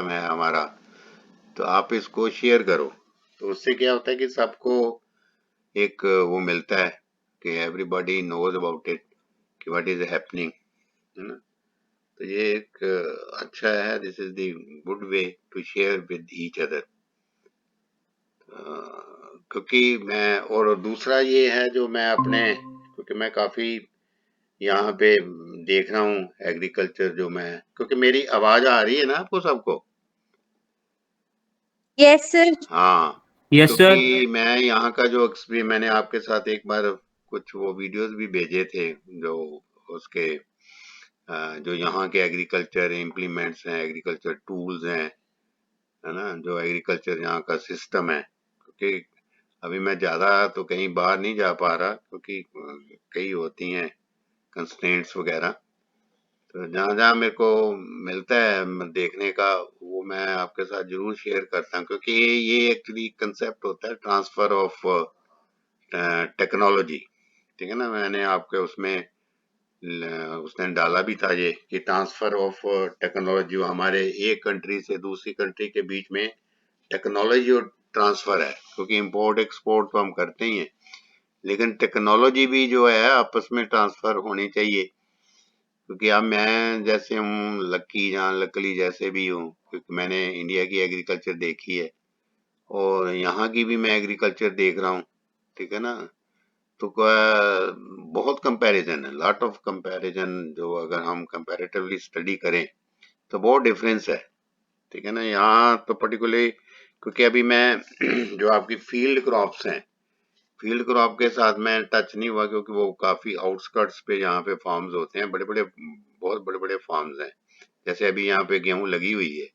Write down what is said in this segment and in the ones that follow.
है हमारा, तो आप इसको शेयर करो। तो उससे क्या होता है कि सबको एक वो मिलता है कि एवरीबॉडी नोज अबाउट इट कि व्हाट इज हैपनिंग, है ना। तो ये एक अच्छा है, this is the good way to share with each other. क्योंकि मैं, और दूसरा ये है जो मैं अपने, क्योंकि मैं काफी यहाँ पे देख रहा हूँ एग्रीकल्चर जो मैं, क्योंकि मेरी आवाज आ रही है ना आपको सबको? Yes sir. हाँ, यस सर। क्योंकि मैं यहाँ का जो एक्सपीरियंस, मैंने आपके साथ एक बार कुछ वो वीडियोस भी भेजे थे जो उसके जो यहाँ के एग्रीकल्चर इम्प्लीमेंट्स हैं, एग्रीकल्चर टूल्स हैं, है ना, जो एग्रीकल्चर यहाँ का सिस्टम है। क्योंकि अभी मैं ज्यादा तो कहीं बाहर नहीं जा पा रहा, क्योंकि कई होती हैं कंस्ट्रेंट्स वगैरह। तो जहाँ जहाँ मेरे को मिलता है देखने का, वो मैं आपके साथ जरूर शेयर करता हूँ, क्योंकि ये एक्चुअली कंसेप्ट होता है ट्रांसफर ऑफ टेक्नोलॉजी। ठीक है ना, मैंने आपके उसमें उसने डाला भी था ये कि ट्रांसफर ऑफ टेक्नोलॉजी, हमारे एक कंट्री से दूसरी कंट्री के बीच में टेक्नोलॉजी और ट्रांसफर है। क्योंकि इंपोर्ट एक्सपोर्ट तो हम करते ही हैं, लेकिन टेक्नोलॉजी भी जो है आपस में ट्रांसफर होनी चाहिए। क्योंकि अब मैं जैसे हूँ लक्की, जहाँ लकली जैसे भी हूँ, क्योंकि मैंने इंडिया की एग्रीकल्चर देखी है और यहाँ की भी मैं एग्रीकल्चर देख रहा हूँ। ठीक है ना, तो बहुत कंपैरिजन है, लॉट ऑफ कंपैरिजन, जो अगर हम कंपैरेटिवली स्टडी करें तो बहुत डिफरेंस है। ठीक है ना, यहाँ तो पर्टिकुलरली, क्योंकि अभी मैं जो आपकी फील्ड क्रॉप्स हैं, फील्ड क्रॉप के साथ मैं टच नहीं हुआ, क्योंकि वो काफी आउटस्कर्ट्स पे यहाँ पे फार्म्स होते हैं, बड़े बड़े, बहुत बड़े बड़े फार्म्स हैं। जैसे अभी यहाँ पे गेहूं लगी हुई है,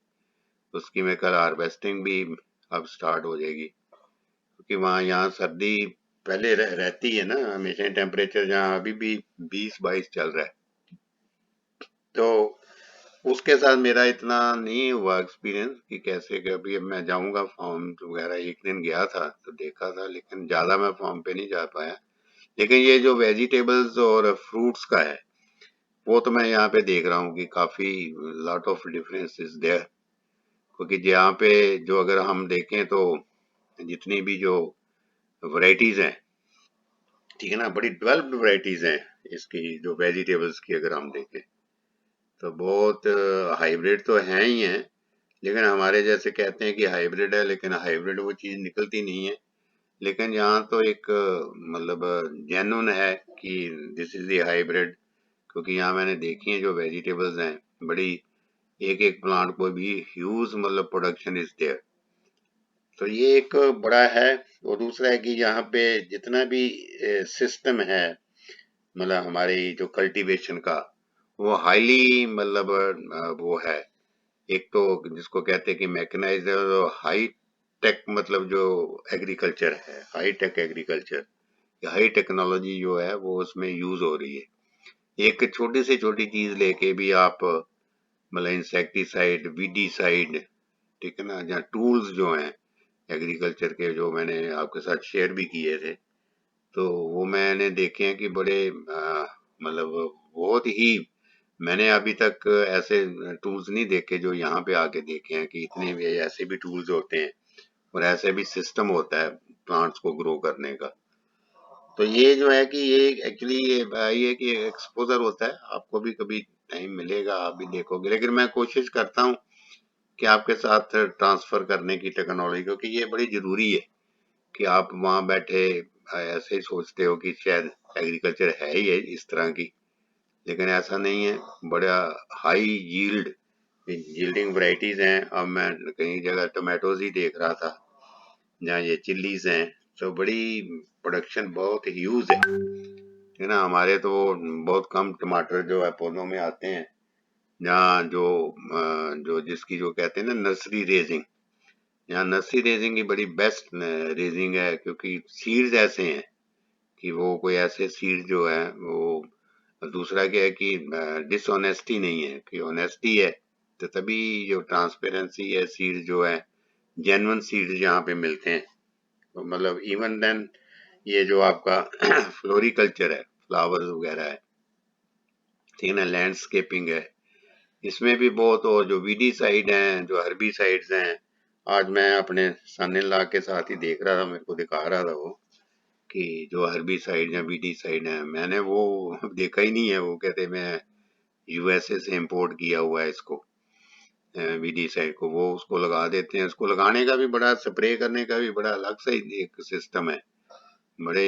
उसकी मेरे ख्याल हार्वेस्टिंग भी अब स्टार्ट हो जाएगी, क्योंकि वहाँ यहाँ सर्दी पहले रहती है ना हमेशा, टेम्परेचर जहाँ अभी भी 20-22 चल रहा है। तो उसके साथ मेरा इतना नहीं हुआ एक्सपीरियंस कि कैसे, कि अभी अब मैं जाऊंगा फॉर्म वगैरह, एक दिन गया था तो देखा था, लेकिन ज्यादा मैं फॉर्म पे नहीं जा पाया। लेकिन ये जो वेजिटेबल्स और फ्रूट्स का है, वो तो मैं यहाँ पे देख रहा हूँ कि काफी lot of difference is there. क्योंकि यहाँ पे जो अगर हम देखें तो जितनी भी जो वैरायटीज हैं, ठीक है ना, बड़ी डेवलप्ड वैरायटीज हैं इसकी, जो वेजिटेबल्स की अगर हम देखें तो बहुत हाइब्रिड तो हैं ही हैं। लेकिन हमारे जैसे कहते हैं कि हाइब्रिड है, लेकिन हाइब्रिड वो चीज निकलती नहीं है। लेकिन यहाँ तो एक मतलब जेन्युइन है कि दिस इज द हाइब्रिड। क्योंकि यहाँ मैंने देखी है जो वेजिटेबल्स हैं, बड़ी, एक एक प्लांट को भी ह्यूज मतलब प्रोडक्शन इज देयर। तो ये एक बड़ा है। और दूसरा है कि यहाँ पे जितना भी सिस्टम है, मतलब हमारी जो कल्टीवेशन का, वो हाईली मतलब वो है। एक तो जिसको कहते हैं कि मैकेनाइज्ड, हाई टेक, मतलब जो एग्रीकल्चर है, high tech agriculture, high technology जो है वो उसमें यूज हो रही है। एक छोटी से छोटी चीज लेके भी आप, मतलब इंसेक्टिसाइड, वीडीसाइड, ठीक है ना, जहाँ टूल्स जो हैं एग्रीकल्चर के, जो मैंने आपके साथ शेयर भी किए थे, तो वो मैंने देखे हैं कि बड़े मतलब बहुत ही, मैंने अभी तक ऐसे टूल्स नहीं देखे जो यहाँ पे आके देखे हैं कि इतने भी ऐसे भी टूल्स होते हैं और ऐसे भी सिस्टम होता है प्लांट्स को ग्रो करने का। तो ये जो है कि ये एक्चुअली ये कि एक्सपोजर होता है, आपको भी कभी टाइम मिलेगा आप भी देखोगे। लेकिन मैं कोशिश करता हूँ कि आपके साथ ट्रांसफर करने की टेक्नोलॉजी, क्योंकि ये बड़ी जरूरी है कि आप वहां बैठे ऐसे ही सोचते हो कि शायद एग्रीकल्चर है ही है इस तरह की, लेकिन ऐसा नहीं है। बड़ा हाई यील्डिंग वैरायटीज हैं। अब मैं कई जगह टोमेटोज ही देख रहा था, जहाँ ये चिल्लीज हैं, तो बड़ी प्रोडक्शन बहुत ह्यूज है ना। हमारे तो बहुत कम टमाटर जो है पौधों में आते हैं, जहाँ जो जिसकी जो कहते हैं ना नर्सरी रेजिंग, यहाँ नर्सरी रेजिंग की बड़ी बेस्ट रेजिंग है, क्योंकि सीड्स ऐसे हैं कि वो कोई ऐसे सीड जो है वो, दूसरा क्या है कि डिसऑनेस्टी नहीं है, कि ऑनेस्टी है। तो तभी जो ट्रांसपेरेंसी है, सीड जो है, जेन्युइन सीड यहाँ पे मिलते हैं। तो मतलब इवन देन ये जो आपका फ्लोरिकल्चर है, फ्लावर्स वगैरह है, ठीक है ना, लैंडस्केपिंग है, इसमें भी बहुत, वो जो वीडीसाइड हैं, जो हर्बिसाइड्स हैं, आज मैं अपने सन इन लॉ के साथ ही देख रहा था, मेरे को दिखा रहा था वो कि जो हर्बिसाइड या वीडीसाइड हैं, मैंने वो देखा ही नहीं है। वो कहते मैं यूएसए से इंपोर्ट किया हुआ है इसको, वीडीसाइड को। वो उसको लगा देते हैं। उसको लगाने का भी बड़ा, स्प्रे करने का भी बड़ा अलग से एक सिस्टम है। बड़े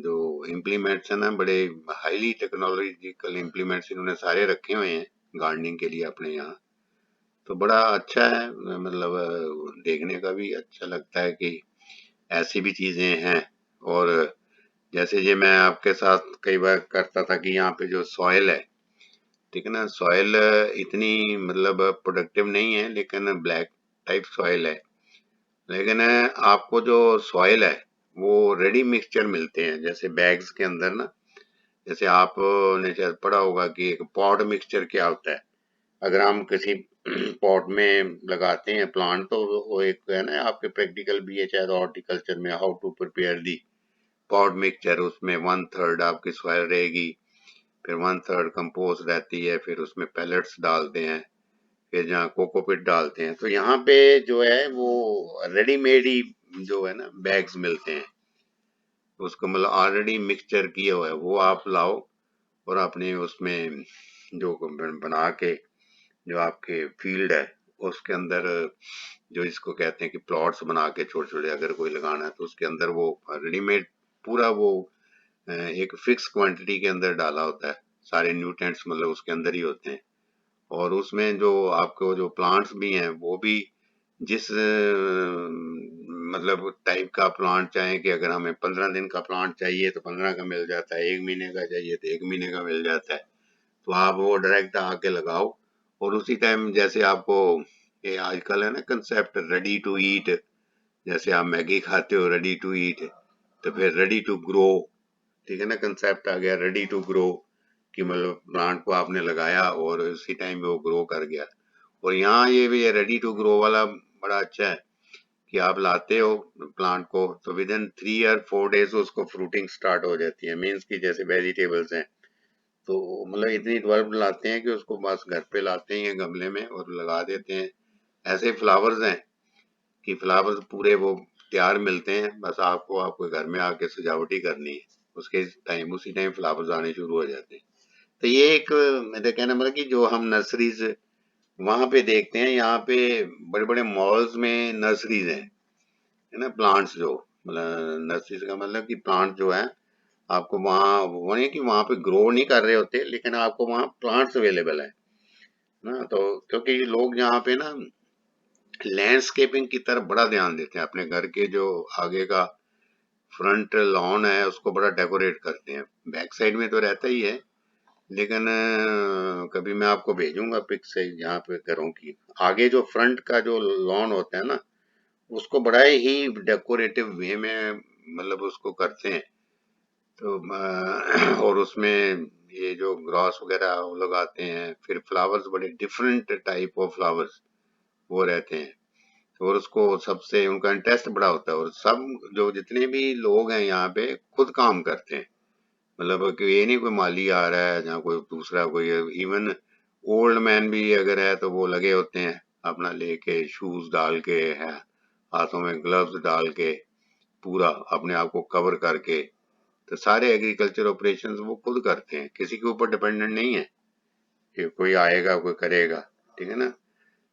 जो इम्प्लीमेंट्स है, बड़े हाईली टेक्नोलॉजिकल इम्प्लीमेंट्स इन्होंने सारे रखे हुए हैं गार्डनिंग के लिए अपने यहाँ। तो बड़ा अच्छा है, मतलब देखने का भी अच्छा लगता है कि ऐसी भी चीजें हैं। और जैसे ये मैं आपके साथ कई बार करता था कि यहाँ पे जो सॉइल है, ठीक है ना, सॉइल इतनी मतलब प्रोडक्टिव नहीं है, लेकिन ब्लैक टाइप सॉइल है। लेकिन आपको जो सॉइल है वो रेडी मिक्सचर मिलते हैं, जैसे बैग्स के अंदर ना। जैसे आपने शायद पढ़ा होगा कि एक पॉट मिक्सचर क्या होता है। अगर हम किसी पॉट में लगाते हैं प्लांट, तो वो एक है ना, आपके प्रैक्टिकल भी है शायद हॉर्टिकल्चर में, how to prepare the pot mixture. उसमें 1/3 आपकी सॉइल रहेगी, फिर 1/3 कंपोस्ट रहती है, फिर उसमें पेलेट्स डालते हैं, फिर जहाँ कोकोपीट डालते हैं। तो यहाँ पे जो है वो रेडीमेड ही जो है ना बैग्स मिलते हैं, उसको मतलब ऑलरेडी मिक्सचर किया हुआ है, वो आप लाओ और अपने उसमें जो बना के, जो आपके फील्ड है उसके अंदर, जो इसको कहते हैं कि प्लॉट्स बना के छोटे छोटे अगर कोई लगाना है, तो उसके अंदर वो रेडीमेड पूरा वो एक फिक्स क्वांटिटी के अंदर डाला होता है। सारे न्यूट्रिएंट्स मतलब उसके अंदर ही होते हैं। और उसमें जो आपको जो प्लांट्स भी हैं वो भी जिस मतलब टाइप का प्लांट चाहे, कि अगर हमें 15 दिन का प्लांट चाहिए तो 15 का मिल जाता है, 1 महीने का चाहिए तो 1 महीने का मिल जाता है। तो आप वो डायरेक्ट आके लगाओ और उसी टाइम, जैसे आपको ये आजकल है ना कंसेप्ट रेडी टू ईट, जैसे आप मैगी खाते हो रेडी टू ईट, तो फिर रेडी टू ग्रो, ठीक है ना, कंसेप्ट आ गया रेडी टू ग्रो, कि मतलब प्लांट को आपने लगाया और उसी टाइम वो ग्रो कर गया। और यहाँ ये भी रेडी टू ग्रो वाला बड़ा अच्छा है कि आप लाते हो प्लांट को तो विद इन 3 or 4 डेज उसको फ्रूटिंग स्टार्ट हो जाती है। मीन्स की जैसे वेजिटेबल्स हैं, तो मतलब इतनी डेवलप लाते हैं कि उसको बस घर पे लाते हैं गमले में और लगा देते हैं। ऐसे फ्लावर्स हैं कि फ्लावर्स पूरे वो तैयार मिलते हैं, बस आपको आपके घर में आके सजावट ही करनी है, उसके टाइम उसी टाइम फ्लावर्स आने शुरू हो जाते हैं। तो ये एक मेरा कहना मतलब कि जो हम नर्सरीज वहां पे देखते हैं, यहाँ पे बड़े बड़े मॉल्स में नर्सरीज हैं, है ना, प्लांट्स जो, मतलब नर्सरीज का मतलब कि प्लांट जो है आपको वहाँ, वो नहीं कि वहां पे ग्रो नहीं कर रहे होते, लेकिन आपको वहाँ प्लांट्स अवेलेबल है ना। तो क्योंकि लोग यहाँ पे ना लैंडस्केपिंग की तरफ बड़ा ध्यान देते हैं, अपने घर के जो आगे का फ्रंट लॉन है उसको बड़ा डेकोरेट करते हैं। बैक साइड में तो रहता ही है, लेकिन कभी मैं आपको भेजूंगा पिक से यहाँ पे घरों की आगे जो फ्रंट का जो लॉन होता है ना, उसको बड़ा ही डेकोरेटिव वे में मतलब उसको करते हैं। तो और उसमें ये जो ग्रास वगैरह वो लगाते हैं, फिर फ्लावर्स बड़े डिफरेंट टाइप ऑफ फ्लावर्स वो रहते हैं। और उसको सबसे उनका इंटरेस्ट बड़ा होता है, और सब जो जितने भी लोग हैं यहाँ पे खुद काम करते हैं। मतलब कि ये नहीं कोई माली आ रहा है, जहाँ कोई दूसरा कोई, इवन ओल्ड मैन भी अगर है तो वो लगे होते हैं अपना लेके, शूज डाल के है, हाथों में ग्लव्स डाल के, पूरा अपने आप को कवर करके। तो सारे एग्रीकल्चर ऑपरेशंस वो खुद करते हैं, किसी के ऊपर डिपेंडेंट नहीं है कि कोई आएगा कोई करेगा, ठीक है ना।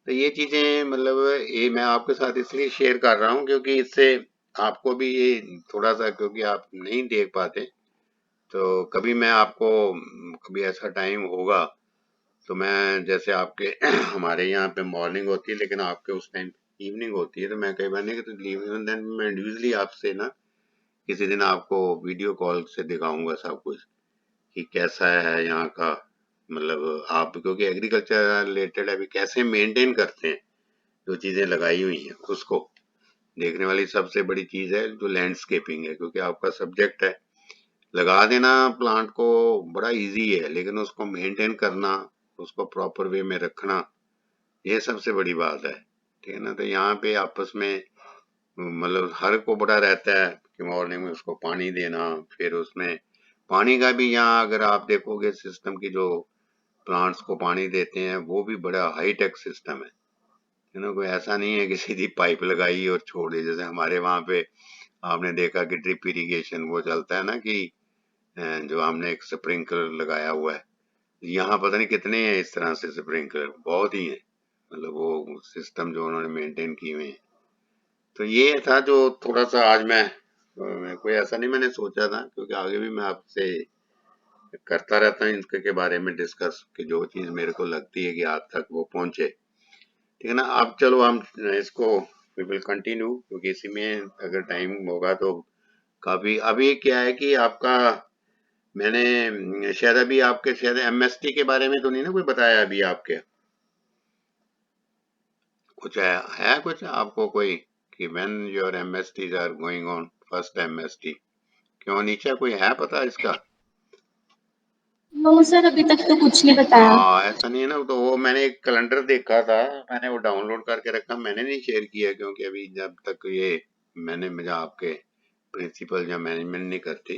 तो ये चीजें मतलब ये मैं आपके साथ इसलिए शेयर कर रहा हूँ क्योंकि इससे आपको भी ये थोड़ा सा, क्योंकि आप नहीं देख पाते, तो कभी मैं आपको कभी ऐसा टाइम होगा तो मैं जैसे आपके हमारे यहाँ पे मॉर्निंग होती है, लेकिन आपके उस टाइम इवनिंग होती है, तो मैं कई बार नहीं तो इवन देन मैं इंडिविजुअली आपसे ना किसी दिन आपको वीडियो कॉल से दिखाऊंगा सब कुछ कि कैसा है यहाँ का, मतलब आप क्योंकि एग्रीकल्चर रिलेटेड अभी कैसे मेंटेन करते हैं जो चीजें लगाई हुई हैं, उसको देखने वाली सबसे बड़ी चीज है जो लैंडस्केपिंग है। क्योंकि आपका सब्जेक्ट है, लगा देना प्लांट को बड़ा इजी है, लेकिन उसको मेंटेन करना, उसको प्रॉपर वे में रखना, ये सबसे बड़ी बात है, ठीक है ना। तो यहाँ पे आपस में मतलब हर को बड़ा रहता है कि मॉर्निंग में उसको पानी देना, फिर उसमें पानी का भी यहाँ अगर आप देखोगे सिस्टम की जो प्लांट्स को पानी देते हैं, वो भी बड़ा हाई टेक सिस्टम है ना। कोई ऐसा नहीं है कि सीधी पाइप लगाई और छोड़ दी, जैसे हमारे वहां पे आपने देखा कि ड्रिप इरिगेशन वो चलता है ना, कि जो हमने एक स्प्रिंकलर लगाया हुआ है। यहाँ पता नहीं कितने हैं इस तरह से स्प्रिंकलर, बहुत ही है, मतलब वो सिस्टम जो उन्होंने मेंटेन किए हुए हैं। तो ये था जो थोड़ा सा आज मैं कोई ऐसा नहीं मैंने सोचा था, क्योंकि आगे भी मैं आपसे करता रहता हूँ इनके बारे में डिस्कस, कि जो चीज मेरे को लगती है कि आप तक वो पहुंचे, ठीक है ना। अब चलो हम इसको वी विल कंटिन्यू, क्योंकि इसी में अगर टाइम होगा तो काफी। अभी क्या है कि आपका मैंने शायद अभी आपके शायद एमएसटी के बारे में तो नहीं ना कोई बताया अभी आपके, कुछ है कुछ आपको कोई, कि when your MSTs are going on first MST, क्यों नीचे कोई है पता इसका? नो सर, अभी तक तो कुछ नहीं बताया। हाँ ऐसा नहीं है ना, तो वो मैंने एक कैलेंडर देखा था, मैंने वो डाउनलोड करके रखा, मैंने नहीं शेयर किया, क्योंकि अभी जब तक ये मैंने मुझे आपके प्रिंसिपल या मैनेजमेंट नहीं करती,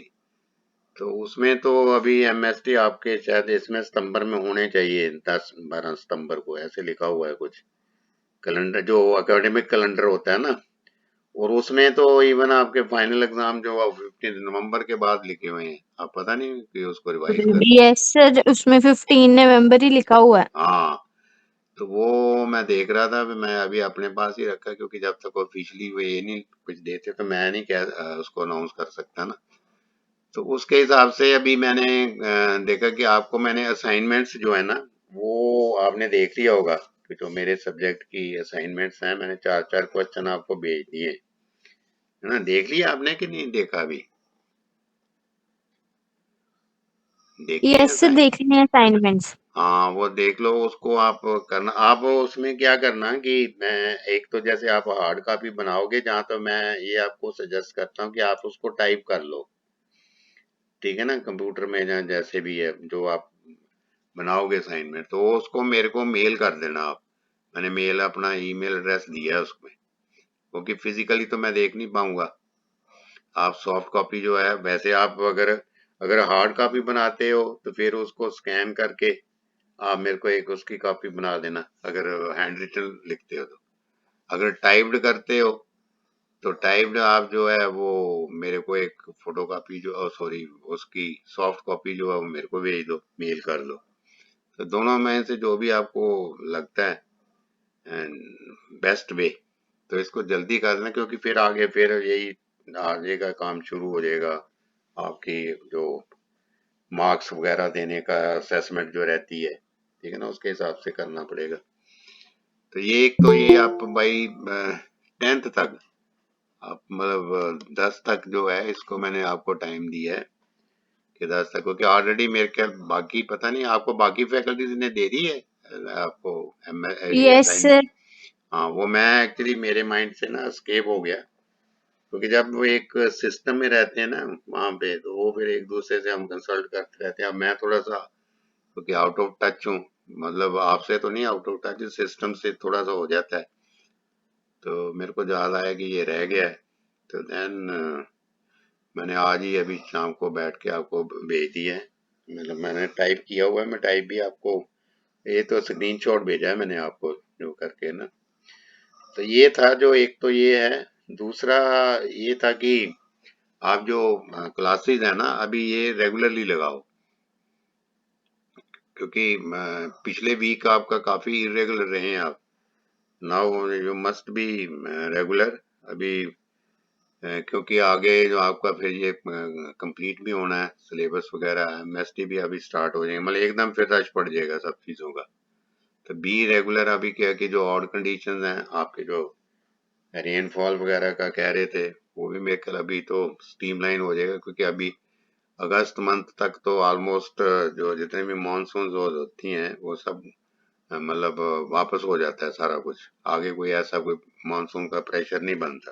तो उसमें तो अभी एमएसटी आपके शायद इसमें सितंबर में होने चाहिए, 10-12 सितंबर को ऐसे लिखा हुआ है कुछ कैलेंडर, जो एकेडमिक कैलेंडर होता है ना। और उसमें तो इवन आपके फाइनल एग्जाम जो 15 नवंबर के बाद लिखे हुए हैं, आप पता नहीं कि उसको रिवाइज कर। यस सर, उसमें 15 नवंबर ही लिखा हुआ है। हाँ, तो वो मैं देख रहा था, मैं अभी अपने पास ही रखा, क्योंकि जब तक ऑफिशियली वो ये नहीं कुछ देते तो मैं नहीं उसको अनाउंस कर सकता ना। तो उसके हिसाब से अभी मैंने देखा कि आपको मैंने असाइनमेंट्स जो है ना, वो आपने देख लिया होगा, कि जो मेरे सब्जेक्ट की असाइनमेंट्स हैं, मैंने 4-4 क्वेश्चन आपको भेज दिए, है ना। देख लिया आपने कि नहीं देखा अभी? देख लिया यस सर, था। देख रहे हैं असाइनमेंट्स। हाँ वो देख लो, उसको आप करना, आप उसमें क्या करना कि मैं एक तो जैसे आप हार्ड कॉपी बनाओगे, जहाँ तो मैं ये आपको सजेस्ट करता हूँ कि आप उसको टाइप कर लो, ठीक है ना, कंप्यूटर में या जैसे भी है जो आप बनाओगे असाइनमेंट, तो वो उसको मेरे को मेल कर देना आप। मैंने मेल अपना ईमेल एड्रेस दिया है उसमें, क्योंकि फिजिकली तो मैं देख नहीं पाऊंगा। आप सॉफ्ट कॉपी जो है, वैसे आप अगर अगर हार्ड कॉपी बनाते हो तो फिर उसको स्कैन करके आप मेरे को एक उसकी कॉपी बना देना, अगर हैंड रिटन लिखते हो तो। अगर टाइप्ड करते हो तो टाइप्ड आप जो है वो मेरे को एक फोटो कॉपी जो सॉरी उसकी सॉफ्ट कॉपी जो है वो मेरे को भेज दो, मेल कर दो। तो दोनों में से जो भी आपको लगता है बेस्ट वे, तो इसको जल्दी कर देना, क्योंकि फिर आगे फिर यही आगे का काम शुरू हो जाएगा, आपकी जो मार्क्स वगैरह देने का असेसमेंट जो रहती है, ठीक है ना, उसके हिसाब से करना पड़ेगा। तो ये एक तो ये आप भाई 10th तक आप मतलब 10 तक जो है इसको मैंने आपको टाइम दिया है, कि 10 तक, क्योंकि ऑलरेडी मेरे ख्याल बाकी पता नहीं आपको बाकी फैकल्टीज ने दे दी है आपको ये यस असाइन। सर। हाँ वो मैं एक्चुअली मेरे माइंड से ना स्केप हो गया, क्योंकि जब वो एक सिस्टम में रहते हैं ना वहां पे, तो वो फिर एक दूसरे से हम कंसल्ट करते रहते हैं। अब मैं थोड़ा सा क्योंकि आउट ऑफ टच हूँ, मतलब आपसे तो नहीं आउट ऑफ टच, सिस्टम से थोड़ा सा हो जाता है, तो मेरे को याद आया कि ये रह गया है। तो देन मैंने आज ही अभी शाम को बैठ के आपको भेज दिया है, मतलब मैंने टाइप किया हुआ है, मैं टाइप भी आपको, ये तो स्क्रीनशॉट भेजा है मैंने आपको जो करके ना। तो ये था जो एक तो ये है, दूसरा ये था कि आप जो क्लासेस है ना अभी ये रेगुलरली लगाओ, क्योंकि पिछले वीक आपका काफी इरेगुलर रहे हैं आप। Now you must be regular अभी, क्योंकि आगे जो आपका फिर ये कंप्लीट भी होना है सिलेबस वगैरह, एमएसटी भी अभी स्टार्ट हो जाएगा, मतलब एकदम फिर रश पड़ जाएगा सब चीजों का। तो बी रेगुलर। अभी क्या कि जो ऑड कंडीशंस हैं आपके, जो रेनफॉल वगैरह का कह रहे थे, वो भी मेरे ख्याल अभी तो स्ट्रीमलाइन हो जाएगा, क्योंकि अभी अगस्त मंथ तक तो ऑलमोस्ट जो जितने भी मानसून होती हैं वो सब मतलब वापस हो जाता है सारा कुछ। आगे कोई ऐसा कोई मानसून का प्रेशर नहीं बनता,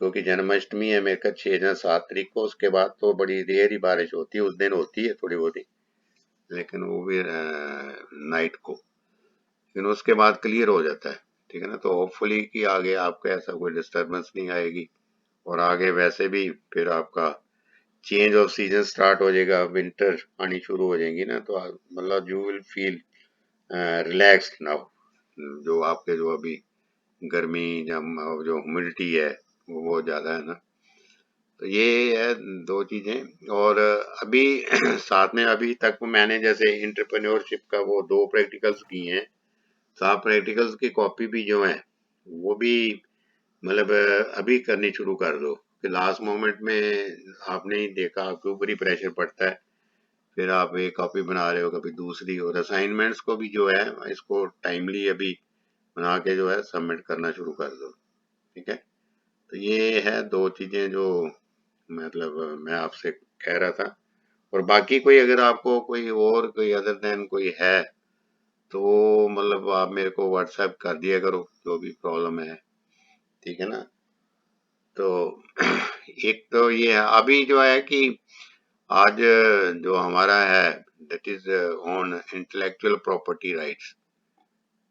क्योंकि जन्माष्टमी है मेरे ख्याल 6 या 7 तारीख को, उसके बाद तो बड़ी रेयर ही बारिश होती है, उस दिन होती है थोड़ी बहुत ही, लेकिन वो भी नाइट को, लेकिन उसके बाद क्लियर हो जाता है, ठीक है ना। तो होपफुली कि आगे आपका ऐसा कोई डिस्टरबेंस नहीं आएगी, और आगे वैसे भी फिर आपका चेंज ऑफ सीजन स्टार्ट हो जाएगा, विंटर आनी शुरू हो जाएंगी ना, तो मतलब you will feel relaxed now. जो आपके जो अभी गर्मी या जो ह्यूमिडिटी है वो बहुत ज़्यादा है ना, तो ये है दो चीज़ें। और अभी साथ में अभी तक मैंने जैसे इंटरप्रेन्योरशिप का वो 2 प्रैक्टिकल्स किए हैं, साथ प्रैक्टिकल्स की कॉपी भी जो है वो भी मतलब अभी करनी शुरू कर दो, कि लास्ट मोमेंट में आपने ही देखा आपके ऊपर ही प्रेशर पड़ता है, फिर आप एक कॉपी बना रहे हो कभी दूसरी, और असाइनमेंट्स को भी जो है इसको टाइमली अभी बना के जो है सबमिट करना शुरू कर दो। ठीक है, तो ये है दो चीजें जो मतलब मैं आपसे कह रहा था। और बाकी कोई अगर आपको कोई और कोई अदर देन कोई है तो मतलब आप मेरे को व्हाट्सएप कर दिया करो जो भी प्रॉब्लम है। ठीक है ना, तो एक तो ये है अभी जो है कि आज जो हमारा है that is on intellectual property rights,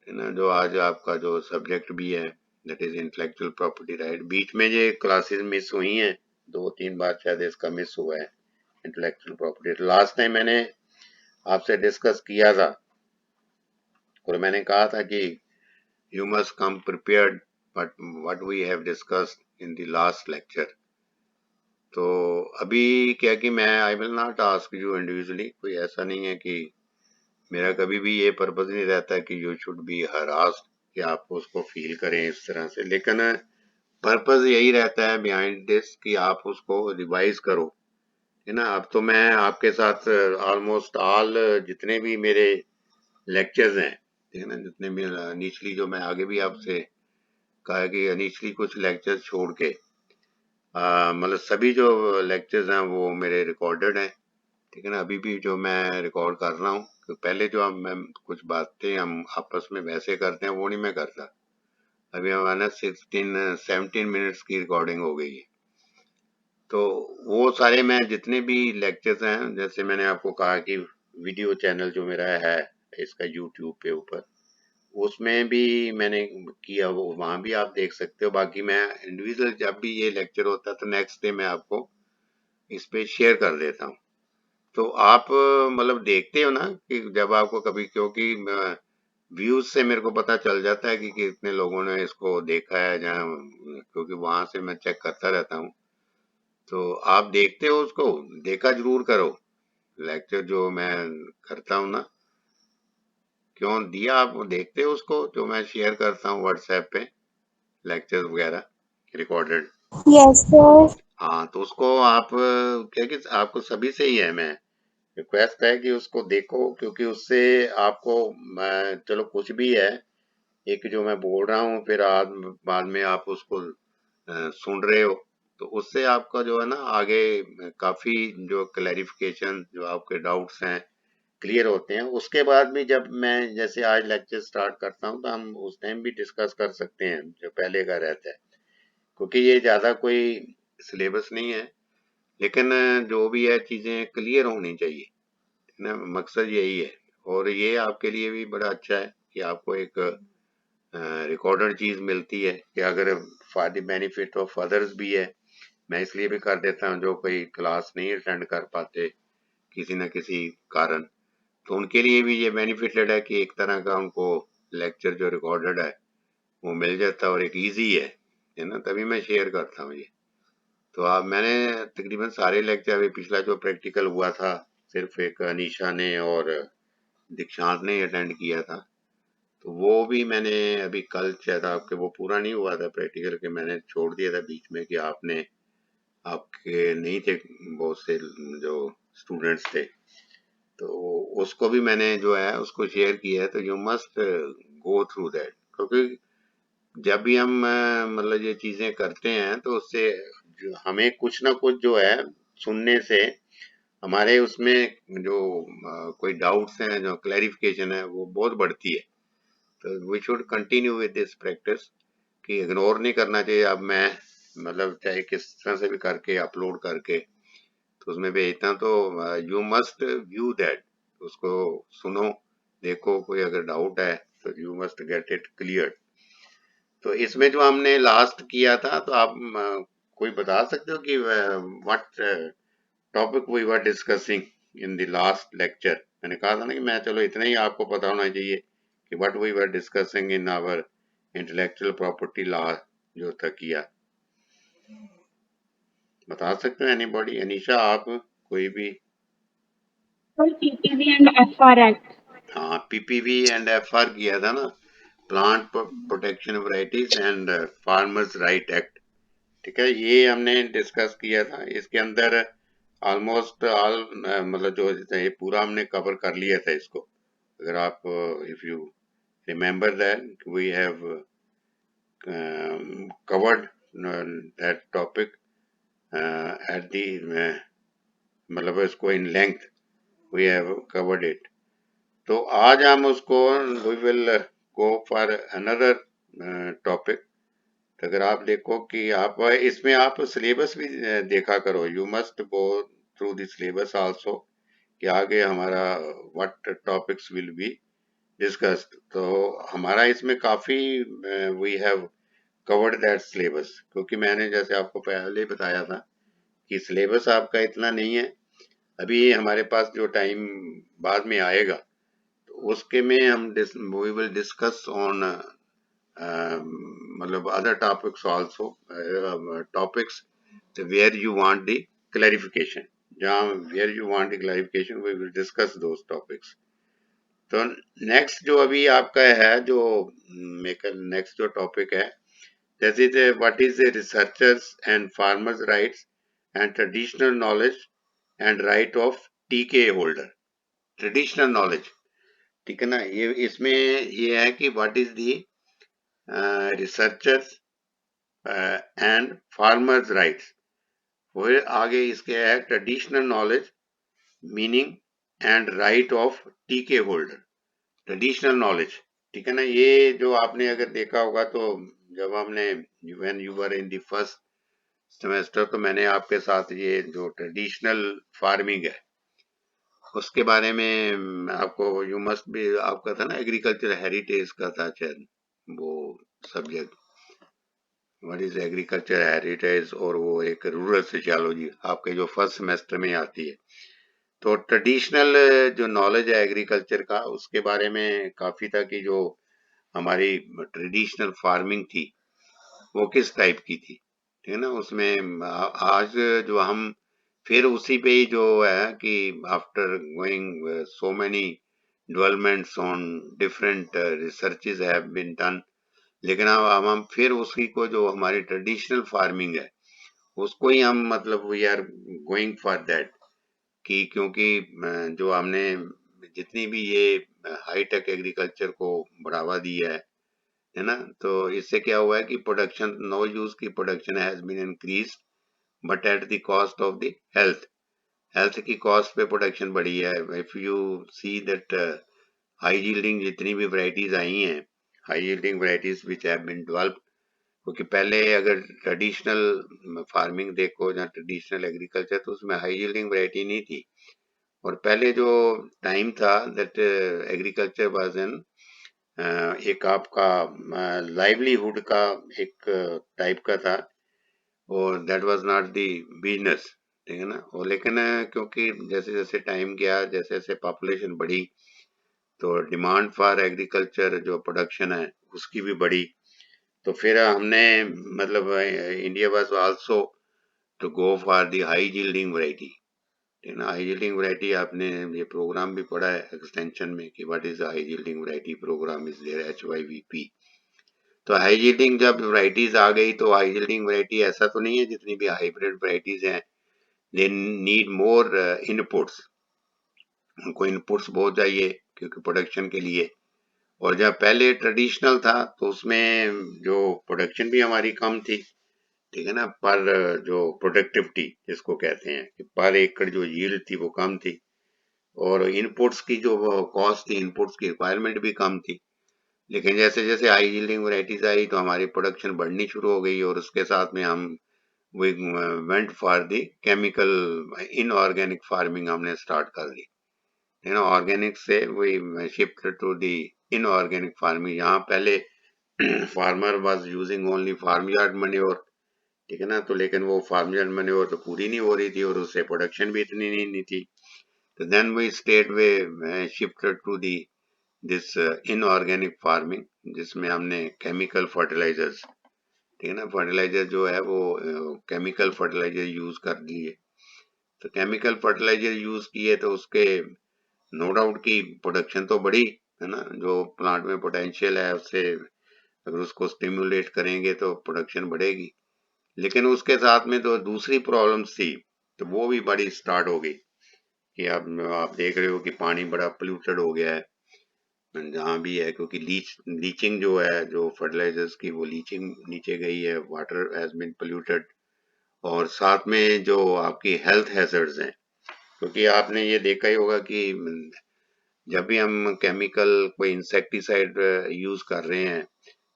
है ना, जो आज आपका जो सब्जेक्ट भी है that is intellectual property right. बीच में ये क्लासेस मिस हुई हैं, 2-3 बार शायद इसका मिस हुआ है इंटेलेक्चुअल प्रॉपर्टी। लास्ट टाइम मैंने आपसे डिस्कस किया था और मैंने कहा था कि you must come prepared but what we have discussed in the last lecture. तो अभी क्या कि मैं I will not ask you individually, कोई ऐसा नहीं है कि मेरा कभी भी ये पर्पज नहीं रहता कि यू शुड बी हरास्ड, कि आप उसको फील करें इस तरह से, लेकिन पर्पज यही रहता है बिहाइंड दिस कि आप उसको रिवाइज करो, है ना। अब तो मैं आपके साथ ऑलमोस्ट ऑल जितने भी मेरे लेक्चर्स हैं, ठीक है ना, जितने भी निचली जो मैं आगे भी आपसे कहा कि निचली कुछ लेक्चर्स छोड़ के मतलब सभी जो लेक्चर्स हैं वो मेरे रिकॉर्डेड हैं। ठीक है ना, अभी भी जो मैं रिकॉर्ड कर रहा हूँ, तो पहले जो हम मैं कुछ बातें हम आपस में वैसे करते हैं वो नहीं मैं करता। अभी हमारा 16-17 मिनट्स की रिकॉर्डिंग हो गई है, तो वो सारे मैं जितने भी लेक्चर्स हैं, जैसे मैंने आपको कहा कि वीडियो चैनल जो मेरा है इसका यूट्यूब पे ऊपर, उसमें भी मैंने किया, वो वहां भी आप देख सकते हो। बाकी मैं इंडिविजुअल जब भी ये लेक्चर होता है तो नेक्स्ट डे मैं आपको इस पे शेयर कर देता हूँ। तो आप मतलब देखते हो ना कि जब आपको कभी, क्योंकि व्यूज से मेरे को पता चल जाता है कि कितने लोगों ने इसको देखा है, जहाँ क्योंकि वहां से मैं चेक करता रहता हूँ। तो आप देखते हो उसको, देखा जरूर करो लेक्चर जो मैं करता हूँ ना। क्यों दिया, आप देखते हो उसको जो मैं शेयर करता हूँ व्हाट्सएप पे, लेक्चर वगैरह रिकॉर्डेड। Yes sir. हाँ, तो उसको आप क्या कि आपको सभी से ही है मैं रिक्वेस्ट है कि उसको देखो, क्योंकि उससे आपको चलो कुछ भी है, एक जो मैं बोल रहा हूँ फिर बाद में आप उसको सुन रहे हो, तो उससे आपका जो है ना आगे काफी जो क्लैरिफिकेशन जो आपके डाउट्स हैं क्लियर होते हैं। उसके बाद भी जब मैं जैसे आज लेक्चर स्टार्ट करता हूँ तो हम उस टाइम भी डिस्कस कर सकते हैं जो पहले का रहता है, क्योंकि ये ज्यादा कोई सिलेबस नहीं है, लेकिन जो भी है चीजें क्लियर होनी चाहिए ना, मकसद यही है। और ये आपके लिए भी बड़ा अच्छा है कि आपको एक रिकॉर्डेड चीज मिलती है, कि अगर for the benefit of others भी है। मैं इसलिए भी कर देता हूँ जो कोई क्लास नहीं अटेंड कर पाते किसी न किसी कारण, तो उनके लिए भी ये बेनिफिटेड है कि एक तरह का उनको लेक्चर जो रिकॉर्डेड है वो मिल जाता है और एक इजी है ना, तभी मैं शेयर करता हूँ ये। तो आप मैंने तकरीबन सारे लेक्चर, अभी पिछला जो प्रैक्टिकल हुआ था सिर्फ एक अनीशा ने और दीक्षांत ने अटेंड किया था, तो वो भी मैंने अभी कल शायद आपके वो पूरा नहीं हुआ था प्रैक्टिकल, के मैंने छोड़ दिया था बीच में कि आपने आपके नहीं थे बहुत से जो स्टूडेंट्स थे, तो उसको भी मैंने जो है उसको शेयर किया है। तो you must go through that, क्योंकि जब भी हम मतलब ये चीजें करते हैं तो उससे हमें कुछ ना कुछ जो है सुनने से हमारे उसमें जो कोई डाउट्स हैं, जो क्लैरिफिकेशन है वो बहुत बढ़ती है। तो we should continue with this practice, कि इग्नोर नहीं करना चाहिए। अब मैं मतलब चाहे किस तरह से भी करके अपलोड करके तो उसमें भेजता हूँ, तो यू मस्ट व्यू दैट, उसको सुनो, देखो, कोई अगर डाउट है तो you must get it clear. तो इसमें जो हमने लास्ट किया था, तो आप कोई बता सकते हो कि what topic we were discussing in the last lecture, मैंने कहा था ना कि मैं चलो इतना ही आपको पता होना चाहिए कि what we were discussing in our intellectual property law जो था किया। बता सकते हैं एनीबॉडी? अनीशा आप कोई भी? PPV and FR act. हाँ, पीपीवी एंड एफआर किया था ना, plant protection varieties and farmers right act. ठीक है, ये हमने डिस्कस किया था। इसके अंदर ऑलमोस्ट ऑल मतलब जो ये पूरा हमने कवर कर लिया था इसको। अगर आप if you remember that we have covered that topic at the मतलब इसको in length we have covered it. तो आज हम उसको we will go for another topic. तो अगर आप देखो कि आप इसमें आप सिलेबस भी देखा करो, you must go through the syllabus also कि आगे हमारा what topics will be discussed. तो हमारा इसमें काफी we have covered that syllabus, क्योंकि मैंने जैसे आपको पहले बताया था कि सिलेबस आपका इतना नहीं है। अभी हमारे पास जो टाइम बाद में आएगा तो उसके में हम वी विल डिस्कस ऑन मतलब other topics also, topics where you want the clarification, जहाँ where you want the clarification we will discuss those topics. तो नेक्स्ट जो अभी आपका है जो नेक्स्ट जो टॉपिक है, that is what is the researchers and farmers rights and traditional knowledge and right of TK holder, traditional knowledge। ठीक है ना, ये इसमें ये है कि what is the researchers and farmers rights। फिर आगे इसके है traditional knowledge meaning and right of TK holder, traditional knowledge। ठीक है ना, ये जो आपने अगर देखा होगा तो जब हमने when you were in the first semester तो मैंने आपके साथ ये जो ट्रेडिशनल फार्मिंग है उसके बारे में आपको यू मस्ट भी आपका था ना, एग्रीकल्चर हेरिटेज का था शायद वो subject, what is agriculture heritage, और वो एक रूरल सोशियोलॉजी आपके जो फर्स्ट सेमेस्टर में आती है। तो ट्रेडिशनल जो नॉलेज है एग्रीकल्चर का उसके बारे में काफी था कि जो हमारी ट्रेडिशनल फार्मिंग थी वो किस टाइप की थी। ठीक है ना, उसमें आज जो हम फिर उसी पे ही जो है कि after going so many developments on different researches have been done, लेकिन अब हम फिर उसी को जो हमारी ट्रेडिशनल फार्मिंग है उसको ही हम मतलब we are going for that कि क्योंकि जो हमने जितनी भी ये हाईटेक एग्रीकल्चर को बढ़ावा दिया है ना, तो इससे क्या हुआ है कि प्रोडक्शन नो यूज की production has been increase but at the cost of the health, health की कॉस्ट पे प्रोडक्शन बढ़ी है। If you see that high yielding जितनी भी वैरायटीज आई हैं, high yielding varieties which have been developed, क्योंकि पहले अगर ट्रेडिशनल फार्मिंग देखो या ट्रेडिशनल एग्रीकल्चर तो उसमें हाई यील्डिंग वैरायटी नहीं थी। और पहले जो टाइम था दैट एग्रीकल्चर वाज एन एक आपका लाइवलीहुड का एक टाइप का था, और that was not the business. ठीक है ना, और लेकिन क्योंकि जैसे जैसे टाइम गया, जैसे जैसे पॉपुलेशन बढ़ी तो डिमांड फॉर एग्रीकल्चर जो प्रोडक्शन है उसकी भी बढ़ी। तो फिर हमने मतलब India was also to go for the high yielding variety. High yielding variety आपने ये प्रोग्राम भी पढ़ा है एक्सटेंशन में कि what is high yielding variety program is there HYVP। तो हाई यील्डिंग जब वैरायटीज आ गई तो हाई यील्डिंग वैरायटी ऐसा तो नहीं है, जितनी भी हाइब्रिड वैरायटीज हैं दे नीड मोर इनपुट्स, उनको इनपुट्स बहुत चाहिए क्योंकि प्रोडक्शन के लिए। और जब पहले ट्रेडिशनल था तो उसमें जो प्रोडक्शन भी हमारी कम थी, ठीक है ना, पर जो प्रोडक्टिविटी जिसको कहते हैं कि पर एकड़ जो यील्ड थी वो कम थी, और इनपुट्स की जो कॉस्ट थी, इनपुट्स की रिक्वायरमेंट भी कम थी। लेकिन जैसे जैसे हाई यील्डिंग वैरायटीज आई तो हमारी प्रोडक्शन बढ़नी शुरू हो गई, और उसके साथ में हम we went for the chemical inorganic farming हमने स्टार्ट कर दी। ऑर्गेनिक से we shift to the inorganic farming. यहाँ पहले farmer was using only farm yard manure, ठीक है ना। तो लेकिन वो फार्मर मैन्योर तो पूरी नहीं हो रही थी और उससे प्रोडक्शन भी इतनी नहीं थी। तो then we state way shifted to the this inorganic farming, जिसमें हमने केमिकल फर्टिलाइजर्स, ठीक है ना, फर्टिलाइजर जो है वो केमिकल फर्टिलाइजर यूज कर लिए। तो केमिकल फर्टिलाइजर यूज किए तो उसके नो डाउट की प्रोडक्शन तो बढ़ी, है ना। जो प्लांट में पोटेंशियल है उससे अगर उसको स्टिमुलेट करेंगे तो प्रोडक्शन बढ़ेगी। लेकिन उसके साथ में तो दूसरी प्रॉब्लम्स थी, तो वो भी बड़ी स्टार्ट हो गई कि अब आप देख रहे हो कि पानी बड़ा पोल्यूटेड हो गया है जहाँ भी है, क्योंकि लीचिंग जो है, जो फर्टिलाइजर्स की वो लीचिंग नीचे गई है, वाटर हैज बीन पोल्यूटेड। और साथ में जो आपकी हेल्थ हैजर्ड्स हैं, क्योंकि आपने ये देखा ही होगा कि जब भी हम केमिकल कोई इंसेक्टिसाइड यूज कर रहे हैं,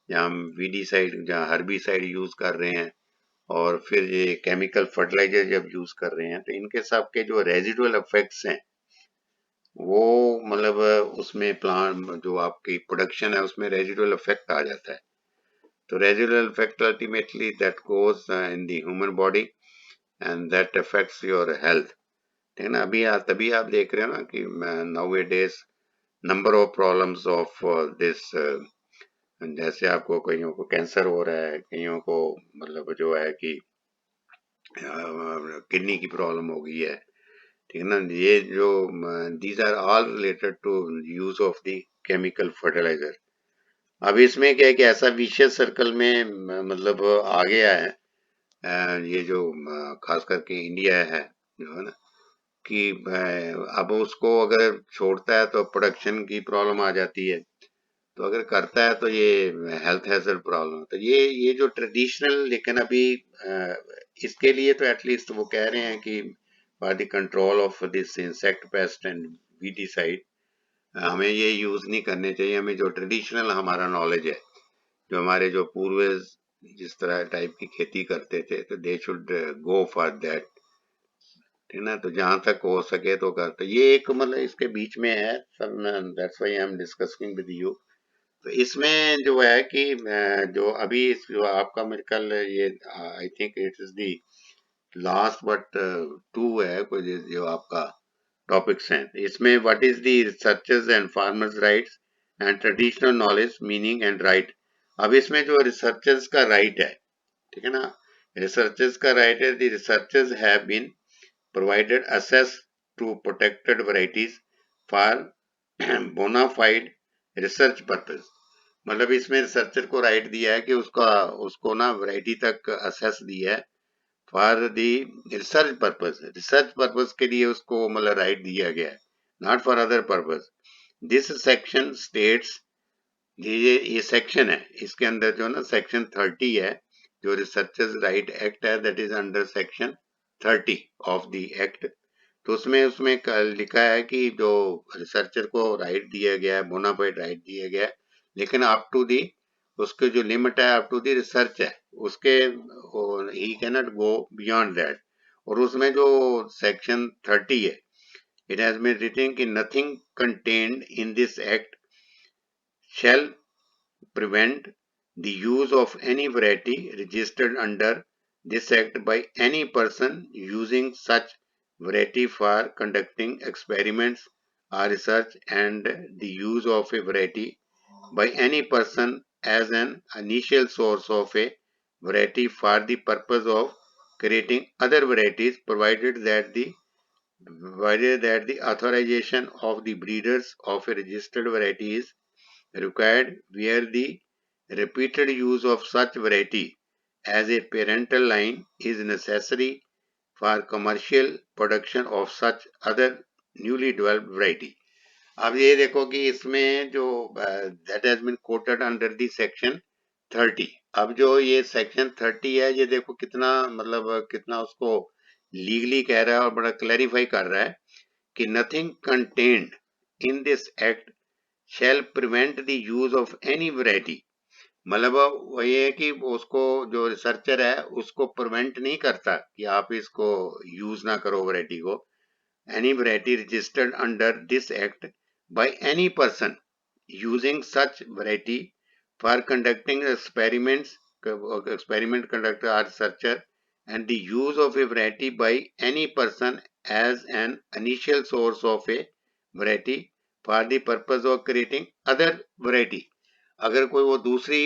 या हम वीडीसाइड या हर्बिसाइड यूज कर रहे हैं, और फिर ये केमिकल फर्टिलाइजर जब यूज कर रहे हैं, तो इनके सब के जो रेजिडुअल इफेक्ट्स हैं वो मतलब उसमें प्लांट जो आपकी प्रोडक्शन है उसमें रेजिडुअल इफेक्ट आ जाता है। तो residual effect ultimately that goes in the human body and that affects your health, ठीक है ना। तभी आप देख रहे हो ना कि now A days number of problems of this, जैसे आपको कईयों को कैंसर हो रहा है, कईयों को मतलब जो है कि किडनी की प्रॉब्लम हो गई है, ठीक है ना। ये जो these are all related to use of the chemical fertiliser. अब इसमें क्या है कि ऐसा विशियस सर्कल में मतलब आ गया है, ये जो खास करके इंडिया है जो है ना, कि अब उसको अगर छोड़ता है तो प्रोडक्शन की प्रॉब्लम आ जाती है, तो अगर करता है तो ये हेल्थ हैजर्ड प्रॉब्लम। तो ये जो ट्रेडिशनल, लेकिन अभी इसके लिए तो एटलीस्ट वो कह रहे हैं कि for the control of this insect pest and weedicide हमें ये यूज नहीं करने चाहिए। हमें जो ट्रेडिशनल हमारा नॉलेज है, जो हमारे जो पूर्वज जिस तरह टाइप की खेती करते थे, तो they should go for that, ठीक ना। तो जहां तक हो सके तो करते, ये एक मतलब इसके बीच में है sir, that's why I am discussing with you. तो इसमें जो है कि जो अभी जो आपका मेरे ख्याल ये I think it is the last but two है कोई जो आपका टॉपिक्स हैं। इसमें what is the researchers and farmers rights and traditional knowledge meaning and right. अब इसमें जो रिसर्चर्स का राइट है, ठीक है ना, रिसर्चर्स का राइट है, the researchers have been provided access to protected varieties for bona fide research purpose। मतलब इसमें रिसर्चर को राइट दिया है कि उसका उसको ना वैरायटी तक असेस दिया है for the research purpose, research purpose के लिए उसको मतलब राइट दिया गया है, not for other purpose. This section states, ये सेक्शन है, इसके अंदर जो ना सेक्शन 30 है, जो रिसर्चर्स राइट एक्ट है, that is under section 30 of the act. तो उसमें उसमें लिखा है कि जो रिसर्चर को राइट दिया गया है, बोनाफाइड राइट दिया गया है, लेकिन अप टू दी उसके जो लिमिट है, अप टू दी रिसर्च है, उसके he can not go beyond that. और उसमें जो सेक्शन 30 है, इट हैज बीन रिटन कि nothing contained in this act shall prevent the use of any variety registered under this act by any person using such variety for conducting experiments or research, and the use of a variety by any person as an initial source of a variety for the purpose of creating other varieties, provided that the authorization of the breeders of a registered variety is required where the repeated use of such variety as a parental line is necessary for commercial production of such other newly developed variety। अब ये देखो कि इसमें जो that has been quoted under the section 30। अब जो ये section 30 है, ये देखो कितना मतलब कितना उसको लीगली कह रहा है और बड़ा क्लैरिफाई कर रहा है कि nothing contained in this act shall prevent the use of any variety। मतलब वो ये है कि उसको जो रिसर्चर है उसको प्रिवेंट नहीं करता कि आप इसको यूज ना करो वैरायटी को, any variety registered under this act by any person using such variety for conducting experiments experiment conductor or researcher, and the use of a variety by any person as an initial source of a variety for the purpose of creating other variety. अगर कोई वो दूसरी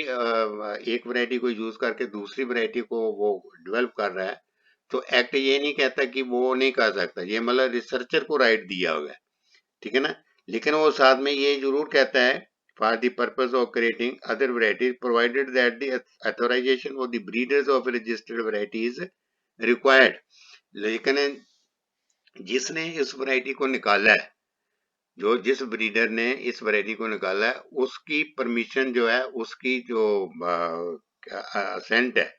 एक variety को use करके दूसरी variety को वो डेवलप कर रहा है, तो एक्ट ये नहीं कहता कि वो नहीं कर सकता, ये मतलब रिसर्चर को राइट दिया हुआ है, ठीक है ना। लेकिन वो साथ में ये जरूर कहता है for the purpose of creating other varieties provided that the authorisation of the breeders of registered varieties required. लेकिन जिसने इस वैरायटी को निकाला है, जो जिस ब्रीडर ने इस वैरायटी को निकाला है, उसकी परमिशन जो है, उसकी जो असेंट है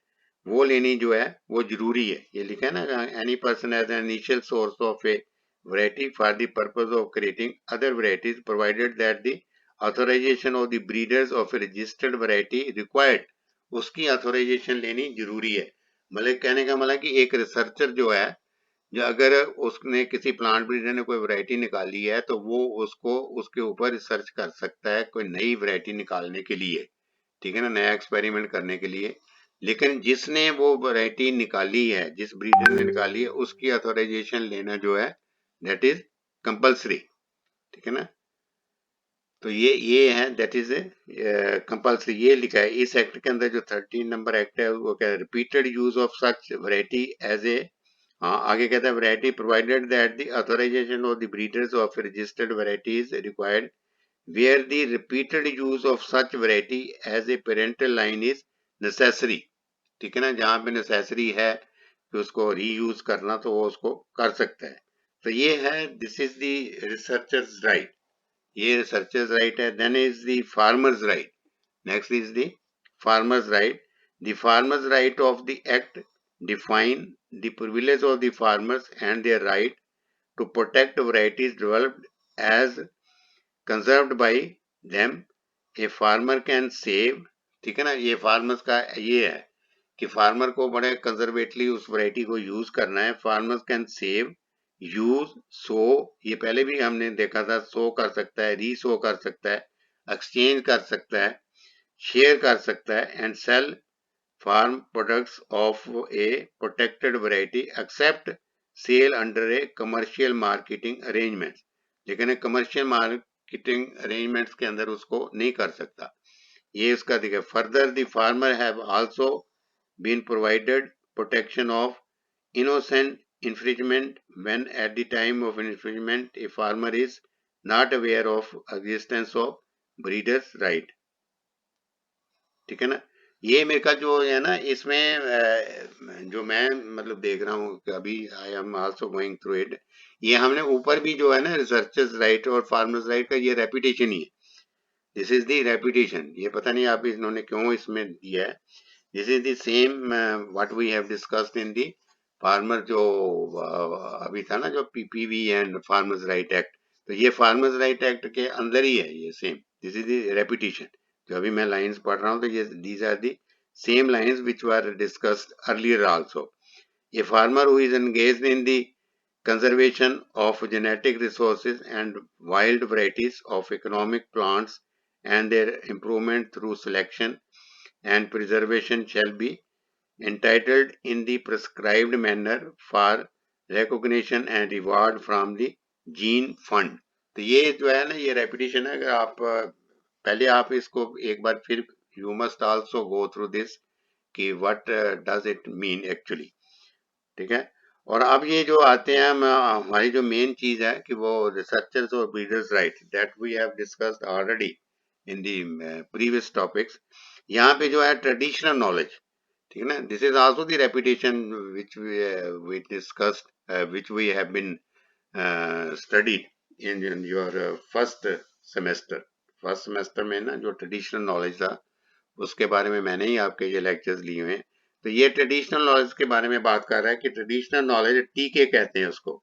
वो लेनी जो है वो जरूरी है। ये लिखा है ना, any person as an initial source of a variety for the purpose of creating other varieties provided that the authorization of the breeders of a registered variety required, उसकी authorization लेनी जरूरी है। मतलब कहने का मतलब कि एक रिसर्चर जो है, जो अगर उसने किसी प्लांट ब्रीडर ने कोई वैरायटी निकाली है तो वो उसको उसके ऊपर रिसर्च कर सकता है कोई नई वैरायटी निकालने के लिए, ठीक है ना, नया एक्सपेरिमेंट करने के लिए। लेकिन जिसने वो वैरायटी निकाली है, जिस ब्रीडर ने निकाली है, उसकी अथॉराइजेशन लेना जो है दैट इज कंपल्सरी, ठीक है ना। तो ये है दैट इज कंपल्सरी, ये लिखा है इस एक्ट के अंदर। जो 13 नंबर एक्ट है वो क्या है, repeated use of such variety as a, हाँ आगे कहता है variety provided that the authorisation of the breeders of registered variety is required where the repeated use of such variety as a parental line is necessary, ठीक है ना। जहां पे necessary है कि उसको रीयूज करना तो वो उसको कर सकता है। तो ये है, this is the researchers right, ये रिसर्चर्स राइट है। Then is the farmers right, next is the farmers right. The farmers right of the act define the privilege of the farmers and their right to protect varieties developed as conserved by them. A farmer can save, ठीक है ना। ये farmers का ये है कि farmer को बड़े कंजर्वेटली उस वैरायटी को यूज करना है। फार्मर्स कैन सेव, यूज, सो, ये पहले भी हमने देखा था, सो कर सकता है, रीसो कर सकता है, एक्सचेंज कर सकता है, शेयर कर सकता है, and sell farm products of a protected variety except sale under a commercial marketing arrangements, लेकिन कमर्शियल मार्केटिंग अरेंजमेंट्स के अंदर उसको नहीं कर सकता। ये उसका दिखा। Further the farmer have also been provided protection of innocent infringement when at the time of infringement a farmer is not aware of existence of breeders right, ठीक है ना। ये मेरे का जो है ना, इसमें जो मैं मतलब देख रहा हूँ कि अभी I am also going through it, ये हमने ऊपर भी जो है ना रिसर्चर्स राइट और फार्मर्स राइट का ये रेपुटेशन ही है, दिस इज द रेपुटेशन। ये पता नहीं आप इन्होंने क्यों इसमें दिया है। This is the same what we have discussed in the farmer, जो अभी था ना, जो PPV and farmers right act, तो ये फार्मर्स राइट एक्ट के अंदर ही है ये same. This is the reputation. जो अभी मैं लाइंस पढ़ रहा हूँ तो ये these are the same lines which were discussed earlier also. A farmer who is engaged in the conservation of genetic resources and wild varieties of economic plants and their improvement through selection and preservation shall be entitled in the prescribed manner for recognition and reward from the gene fund। तो ये जो है ना, ये repetition है। अगर आप पहले आप इसको एक बार फिर, you must also go through this कि what does it mean actually, ठीक है। और अब ये जो आते हैं हमारी जो मेन चीज है कि वो रिसर्चर्स और breeders right that we have discussed already in the previous topics. यहाँ पे जो है ट्रेडिशनल नॉलेज, ठीक है ना, this is also the reputation which we discussed which we have been studied in your first semester में ना, जो ट्रेडिशनल नॉलेज था उसके बारे में मैंने ही आपके ये लेक्चर्स लिए हुए हैं। तो ये ट्रेडिशनल नॉलेज के बारे में बात कर रहा है कि ट्रेडिशनल नॉलेज टीके कहते हैं उसको।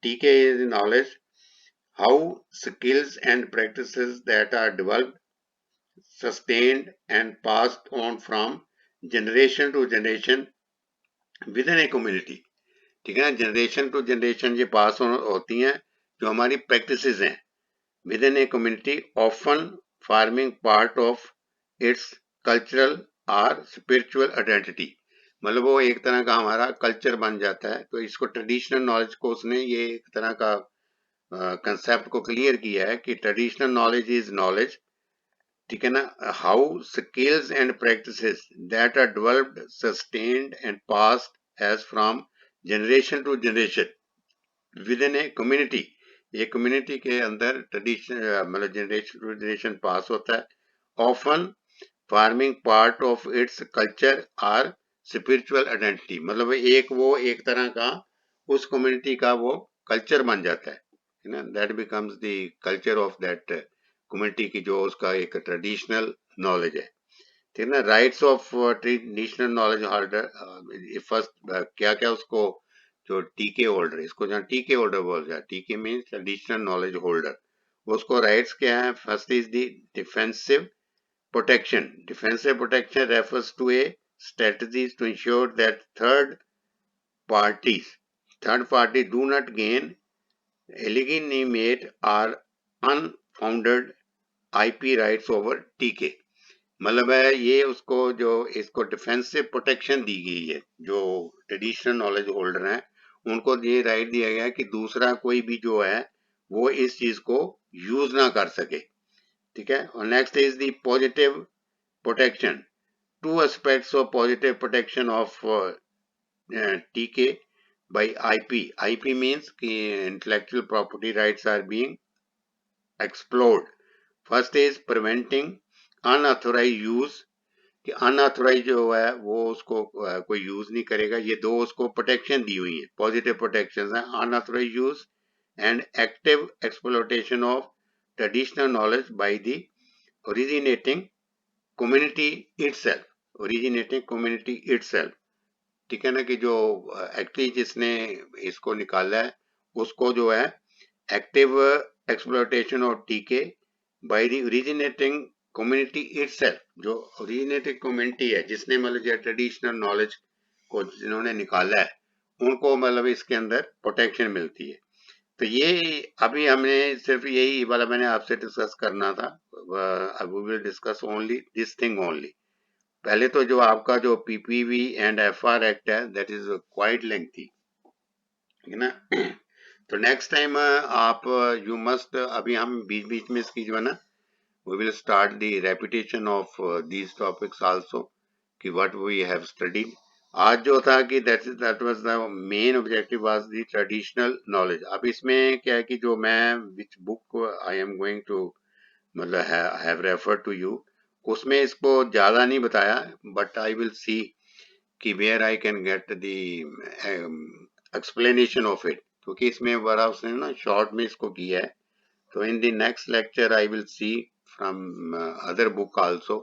TK is knowledge how skills and practices that are developed, sustained and passed on from generation to generation within a community, ठीक है ना। जनरेशन टू जनरेशन ये पास होती हैं जो हमारी प्रैक्टिसेस हैं within a community, often forming part of its cultural or spiritual identity, मतलब वो एक तरह का हमारा कल्चर बन जाता है। तो इसको ट्रेडिशनल नॉलेज को उसने ये एक तरह का कंसेप्ट को क्लियर किया है कि ट्रेडिशनल नॉलेज इज नॉलेज, ठीक है ना, how skills and practices that are developed sustained and passed as from generation to generation within a community. ये कम्युनिटी के अंदर ट्रेडिशन मतलब जनरेशन टू जनरेशन पास होता है, often farming part of its culture or spiritual identity, मतलब एक वो एक तरह का उस कम्युनिटी का वो कल्चर बन जाता है ना, that becomes the culture of that community की जो उसका एक ट्रेडिशनल नॉलेज है, ठीक है ना। Rights of traditional knowledge holder, first क्या क्या उसको जो टीके होल्डर, इसको जहाँ टीके होल्डर बोल जाए, टीके मीन्स ट्रेडिशनल नॉलेज होल्डर, उसको राइट्स क्या है। First is the defensive protection. Defensive protection refers to a strategies to ensure that parties, third party do not gain illegitimate or unfounded IP rights over TK। मतलब है ये उसको जो इसको defensive protection दी गई है, जो ट्रेडिशनल नॉलेज होल्डर हैं उनको ये राइट दिया गया है कि दूसरा कोई भी जो है वो इस चीज को यूज ना कर सके, ठीक है। और next is the positive protection. Two aspects of positive protection of TK by IP. IP means कि intellectual property rights are being explored. First is preventing unauthorized use, कि अनऑथोराइज जो है वो उसको कोई यूज नहीं करेगा, ये दो उसको प्रोटेक्शन दी हुई है, पॉजिटिव प्रोटेक्शन है, unauthorise use and active exploitation of traditional knowledge by the originating community itself, ठीक है ना, कि जो एक्चुअली जिसने इसको निकाला है उसको जो है एक्टिव एक्सप्लोटेशन ऑफ टीके bye the originating community itself, जो ओरिजिनेटिंग कम्युनिटी है जिसने मतलब जो ट्रेडिशनल नॉलेज को जिन्होंने निकाला है उनको मतलब इसके अंदर प्रोटेक्शन मिलती है। तो ये अभी हमने सिर्फ यही वाला मैंने आपसे डिस्कस करना था, we will discuss only this thing only. पहले तो जो आपका जो पीपीवी एंड एफआर एक्ट है दैट इज क्वाइट लेंथी, ठीक है ना। तो नेक्स्ट टाइम आप यू मस्ट, अभी हम बीच बीच में इसकी जो है ना we will start the repetition of these topics also, कि what we have studied। आज जो था कि that was the main objective was the traditional knowledge। अब इसमें क्या है कि जो मैं which book I am going to मतलब have referred to you, उसमें इसको ज्यादा नहीं बताया, but I will see कि where I can get the explanation of it, क्योंकि इसमें बड़ा उसने ना शॉर्ट में इसको किया है। तो in the next lecture I will C from other book also,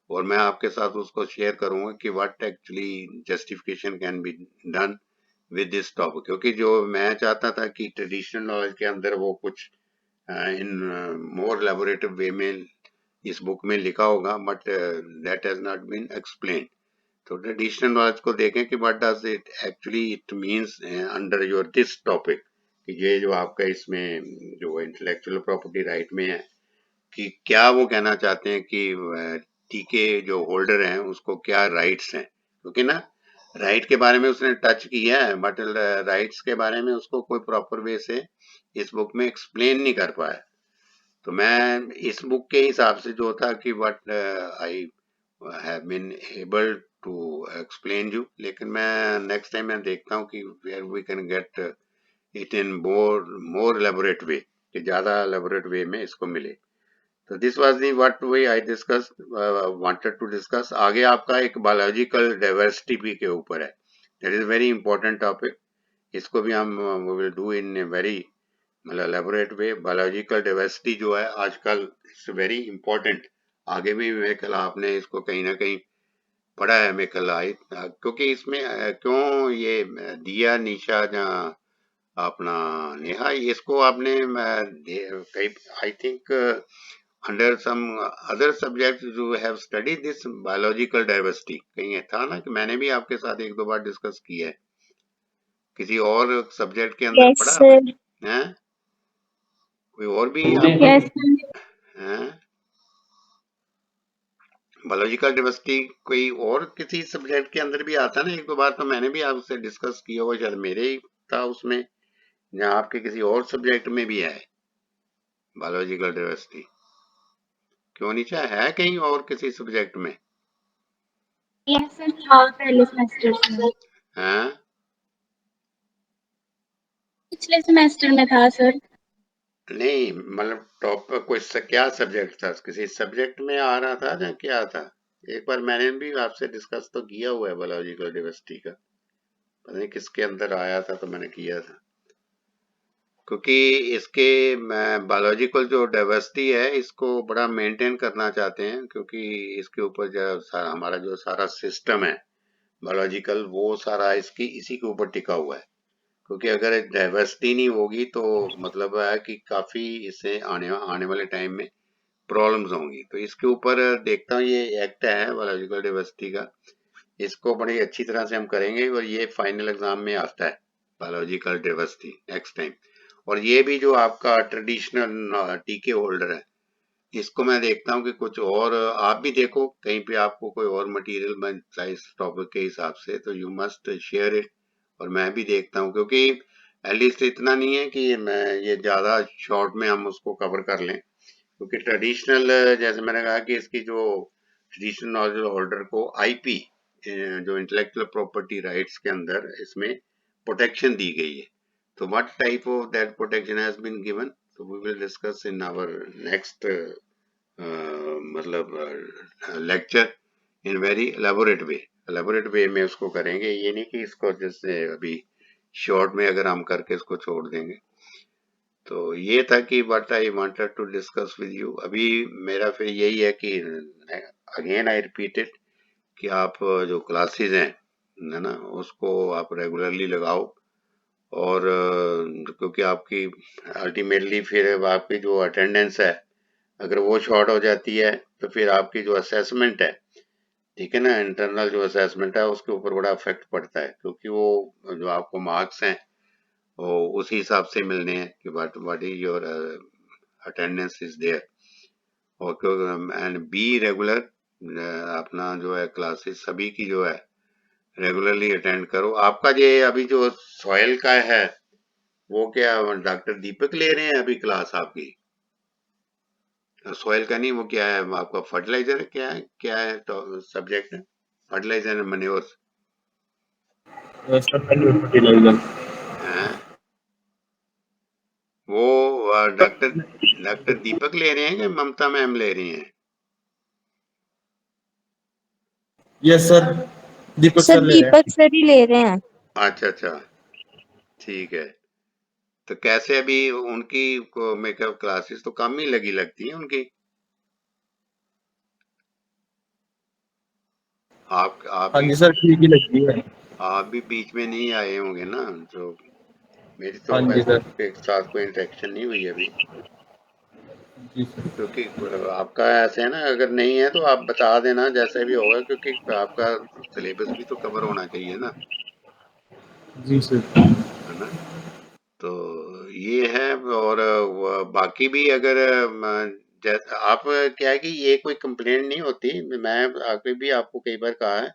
और मैं आपके साथ उसको शेयर करूंगा कि what actually justification can be done with this topic, क्योंकि जो मैं चाहता था कि ट्रेडिशनल नॉलेज के अंदर वो कुछ इन मोर लेबोरेटिव वे में इस बुक में लिखा होगा, but that has not been explain. तो ट्रेडिशनल नॉलेज को देखें कि what does it actually it means under your this topic, कि ये जो आपका इसमें जो इंटेलेक्चुअल प्रॉपर्टी राइट में है कि क्या वो कहना चाहते हैं कि टीके जो होल्डर हैं उसको क्या राइट्स हैं, क्योंकि ना राइट के बारे में उसने टच किया है बट राइट्स के बारे में उसको कोई प्रॉपर वे से इस बुक में एक्सप्लेन नहीं कर पाया। तो मैं इस बुक के हिसाब से जो था कि what I have been able to explain you, लेकिन मैं नेक्स्ट टाइम मैं देखता हूँ कि where we can get it in more elaborate way, कि ज्यादा एलेबोरेट वे में इसको मिले। तो this was the what we I discuss wanted to discuss. आगे आपका एक बायोलॉजिकल डाइवर्सिटी भी के ऊपर है, that is very important topic. इसको भी हम we will do in a very मतलब एलेबोरेट वे। बायोलॉजिकल डाइवर्सिटी जो है आजकल इट्स वेरी इंपॉर्टेंट। आगे भी मेरे ख्याल आपने इसको कहीं ना कहीं पढ़ा है मेरे ख्याल क्योंकि इसमें क्यों ये दिया निशा जहाँ अपना नेहा इसको आपने कई I think under some other subjects you have studied this biological diversity, कहीं है था ना कि मैंने भी आपके साथ एक दो बार डिस्कस किया है, किसी और सब्जेक्ट के अंदर यस पढ़ा सर। आपने हैं? कोई और भी आपका यस सर। हैं? बायोलॉजिकल डाइवर्सिटी कोई और किसी सब्जेक्ट के अंदर भी आता ना, एक दो बार तो मैंने भी आपसे डिस्कस किया हुआ, शायद मेरे ही था उसमें, या आपके किसी और सब्जेक्ट में भी है बायोलॉजिकल डाइवर्सिटी? क्यों नहीं, चाहे है कहीं और किसी सब्जेक्ट में? यस सर, था पहले सेमेस्टर में। है? पिछले सेमेस्टर में था सर। नहीं मतलब टॉप पर कोई क्या सब्जेक्ट था, किसी सब्जेक्ट में आ रहा था या क्या था? एक बार मैंने भी आपसे डिस्कस तो किया हुआ है बायोलॉजिकल डाइवर्सिटी का, पता नहीं किसके अंदर आया था तो मैंने किया था, क्योंकि इसके बायोलॉजिकल जो डाइवर्सिटी है इसको बड़ा मेंटेन करना चाहते हैं, क्योंकि इसके ऊपर जो सारा हमारा जो सारा सिस्टम है बायोलॉजिकल, वो सारा इसकी इसी के ऊपर टिका हुआ है। क्योंकि अगर डाइवर्सिटी नहीं होगी तो मतलब है कि काफी इससे आने आने वाले टाइम में प्रॉब्लम्स होंगी। तो इसके ऊपर देखता हूँ, ये एक्ट है बायोलॉजिकल डाइवर्सिटी का, इसको बड़ी अच्छी तरह से हम करेंगे और ये फाइनल एग्जाम में आता है बायोलॉजिकल डाइवर्सिटी नेक्स्ट टाइम। और ये भी जो आपका ट्रेडिशनल टीके होल्डर है, इसको मैं देखता हूँ कि कुछ और आप भी देखो कहीं पे आपको कोई और मटेरियल बनता है इस टॉपिक के हिसाब से, तो यू मस्ट शेयर इट। और मैं भी देखता हूँ, क्योंकि एटलीस्ट इतना नहीं है कि मैं ये ज्यादा शॉर्ट में हम उसको कवर कर लें, क्योंकि ट्रेडिशनल जैसे मैंने कहा कि इसकी जो ट्रेडिशनल नॉलेज होल्डर को आईपी जो इंटेलेक्चुअल प्रॉपर्टी राइट्स के अंदर इसमें प्रोटेक्शन दी गई है। तो what type of that protection has been given, so we will discuss in our next मतलब lecture in very elaborate way में उसको करेंगे, ये नहीं कि इसको जैसे अभी शॉर्ट में अगर हम करके इसको छोड़ देंगे। तो ये था कि what I wanted to discuss with you. अभी मेरा फिर यही है कि अगेन आई रिपीटेड कि आप जो क्लासेस हैं है ना, उसको आप रेगुलरली लगाओ। और क्योंकि आपकी अल्टीमेटली फिर आपकी जो अटेंडेंस है अगर वो शॉर्ट हो जाती है तो फिर आपकी जो असेसमेंट है, ठीक है ना, इंटरनल जो असेसमेंट है उसके ऊपर बड़ा इफेक्ट पड़ता है, क्योंकि वो जो आपको मार्क्स हैं वो उसी हिसाब से मिलने हैं कि what is your attendance is there. और एंड बी रेगुलर, अपना जो है क्लासेस सभी की जो है रेगुलरली अटेंड करो। आपका ये अभी जो सॉइल का है वो क्या डॉक्टर दीपक ले रहे हैं अभी क्लास आपकी? सॉइल का नहीं, वो क्या है आपका, फर्टिलाइजर है, क्या है तो सब्जेक्ट है फर्टिलाइजर एंड मैन्योर्स फर्टिलाइजर। है? वो डॉक्टर डॉक्टर दीपक ले रहे हैं कि ममता मैम ले रही हैं? यस सर, दीपक सर सर ले रहे हैं। दीपक सर ही ले रहे हैं। अच्छा अच्छा, ठीक है। तो कैसे अभी उनकी को मेकअप क्लासेस तो कम ही लगी लगती है उनकी, आप हाँ भी जी सर, ठीक ही लगती है। आप भी बीच में नहीं आए होंगे ना, तो मेरी तो हाँ जी वैसे सर। उनके साथ कोई इंटरेक्शन नहीं हुई अभी। जी सर। क्योंकि आपका ऐसे है ना, अगर नहीं है तो आप बता देना जैसे भी होगा, क्योंकि आपका सिलेबस भी तो कवर होना चाहिए ना, जी सर। है ना। तो ये है। और बाकी भी अगर जैसे आप क्या है कि ये कोई कंप्लेंट नहीं होती, मैं आगे भी आपको कई बार कहा है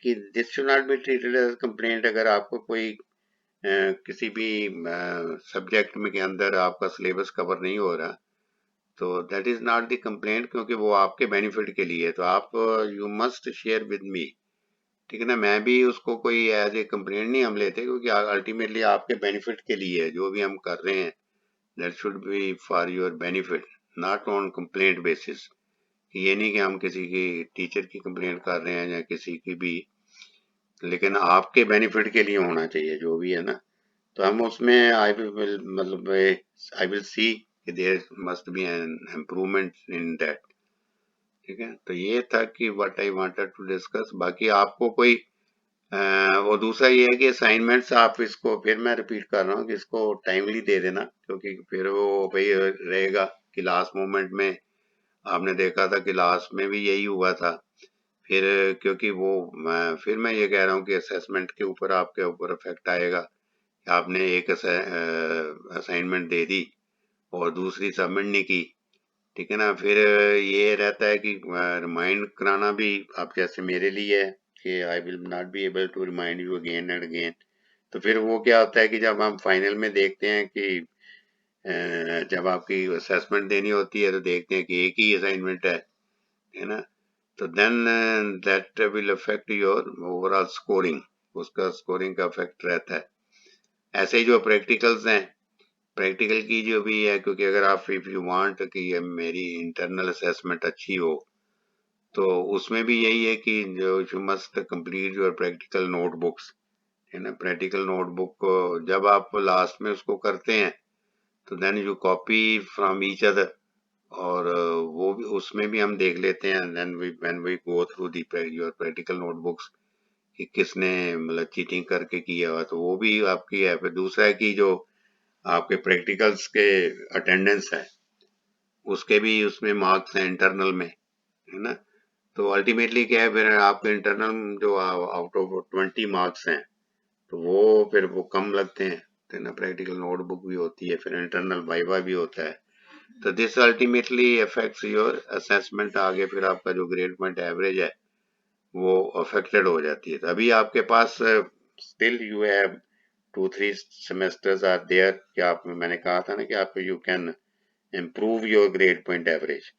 कि this should not be treated as complaint. अगर आपको कोई किसी भी सब्जेक्ट में के अंदर आपका सिलेबस कवर नहीं हो रहा, तो that is not the complaint, क्योंकि वो आपके बेनिफिट के लिए है। तो आप यू मस्ट शेयर विद मी, ठीक है ना। मैं भी उसको कोई एज ए कंप्लेंट नहीं हम लेते, क्योंकि अल्टीमेटली आपके बेनिफिट के लिए है जो भी हम कर रहे हैं, that should be for your benefit, not on complaint basis. ये नहीं कि हम किसी की टीचर की कंप्लेंट कर रहे हैं या किसी की भी, लेकिन आपके बेनिफिट के लिए होना चाहिए जो भी है ना। तो हम उसमें आई विल मतलब I will see there must be an improvement in that, ठीक है। तो ये था कि what I wanted to discuss. बाकी आपको कोई वो दूसरा ये है कि असाइनमेंट्स आप इसको फिर मैं रिपीट कर रहा हूँ कि इसको टाइमली दे देना, क्योंकि फिर वो भाई रहेगा कि लास्ट मोमेंट में आपने देखा था कि लास्ट में भी यही हुआ था। फिर क्योंकि वो फिर मैं ये कह रहा हूँ कि असेसमेंट के ऊपर आपके ऊपर इफेक्ट आएगा। आपने एक असाइनमेंट दे दी और दूसरी सबमिट नहीं की, ठीक है ना। फिर ये रहता है कि रिमाइंड कराना भी आप जैसे मेरे लिए है कि I will not be able to remind you again and again. तो फिर वो क्या होता है कि जब हम फाइनल में देखते हैं कि जब आपकी असेसमेंट देनी होती है तो देखते हैं कि एक ही असाइनमेंट है ना। तो then that will affect your overall scoring, उसका स्कोरिंग का इफेक्ट रहता है। ऐसे ही जो प्रैक्टिकल्स हैं, प्रैक्टिकल की जो भी है, क्योंकि अगर आप इफ यू वांट कि ये मेरी इंटरनल असेसमेंट अच्छी हो तो उसमें भी यही है कि जो you must complete your practical notebooks, है ना। प्रैक्टिकल नोटबुक को जब आप लास्ट में उसको करते हैं तो then you copy from each other, और वो भी उसमें भी हम देख लेते हैं then we when we go through the your practical notebooks कि किसने मतलब चीटिंग करके किया हुआ, तो वो भी आपकी है। फिर दूसरा है कि जो आपके प्रैक्टिकल्स के अटेंडेंस है उसके भी उसमें मार्क्स हैं इंटरनल में, है ना। तो अल्टीमेटली क्या है, फिर आपके इंटरनल जो आउट ऑफ 20 मार्क्स हैं तो वो फिर वो कम लगते हैं, तो ना प्रैक्टिकल नोटबुक भी होती है, फिर इंटरनल वाइवा भी होता है। तो this ultimately affects your assessment. आगे फिर आपका जो ग्रेड पॉइंट एवरेज है वो अफेक्टेड हो जाती है। तो अभी आपके पास still you have 2-3 semesters are there कि आप, मैंने कहा था ना कि आप you can improve your grade point average.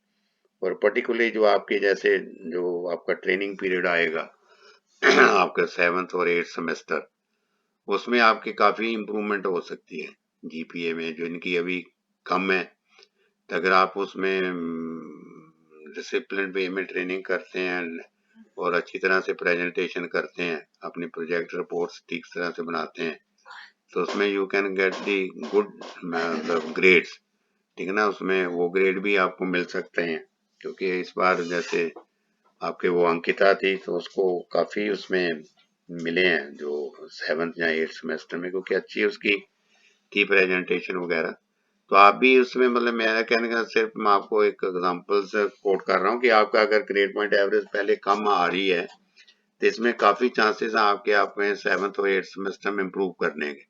और पर्टिकुलरली जो आपके जैसे जो आपका ट्रेनिंग पीरियड आएगा आपका 7th और 8th सेमेस्टर, उसमें आपकी काफी इम्प्रूवमेंट हो सकती है जीपीए में, जो इनकी अभी कम है। तो अगर आप उसमें डिसिप्लिन वे में ट्रेनिंग करते हैं और अच्छी तरह से प्रेजेंटेशन करते हैं, अपनी प्रोजेक्ट रिपोर्ट्स ठीक तरह से बनाते हैं, तो उसमें you can get the good मतलब ग्रेड्स, ठीक है ना। उसमें वो ग्रेड भी आपको मिल सकते हैं, क्योंकि इस बार जैसे आपके वो अंकिता थी तो उसको काफी उसमें मिले हैं जो 7th या 8th सेमेस्टर में, क्योंकि अच्छी उसकी थी प्रेजेंटेशन वगैरह। तो आप भी उसमें मतलब मेरा कहने का सिर्फ मैं आपको एक एग्जांपल से कोट कर रहा हूँ कि आपका अगर ग्रेड पॉइंट एवरेज पहले कम आ रही है तो इसमें काफी चांसेस हैं आपके आप में 7th और 8th सेमेस्टर में इम्प्रूव करने के।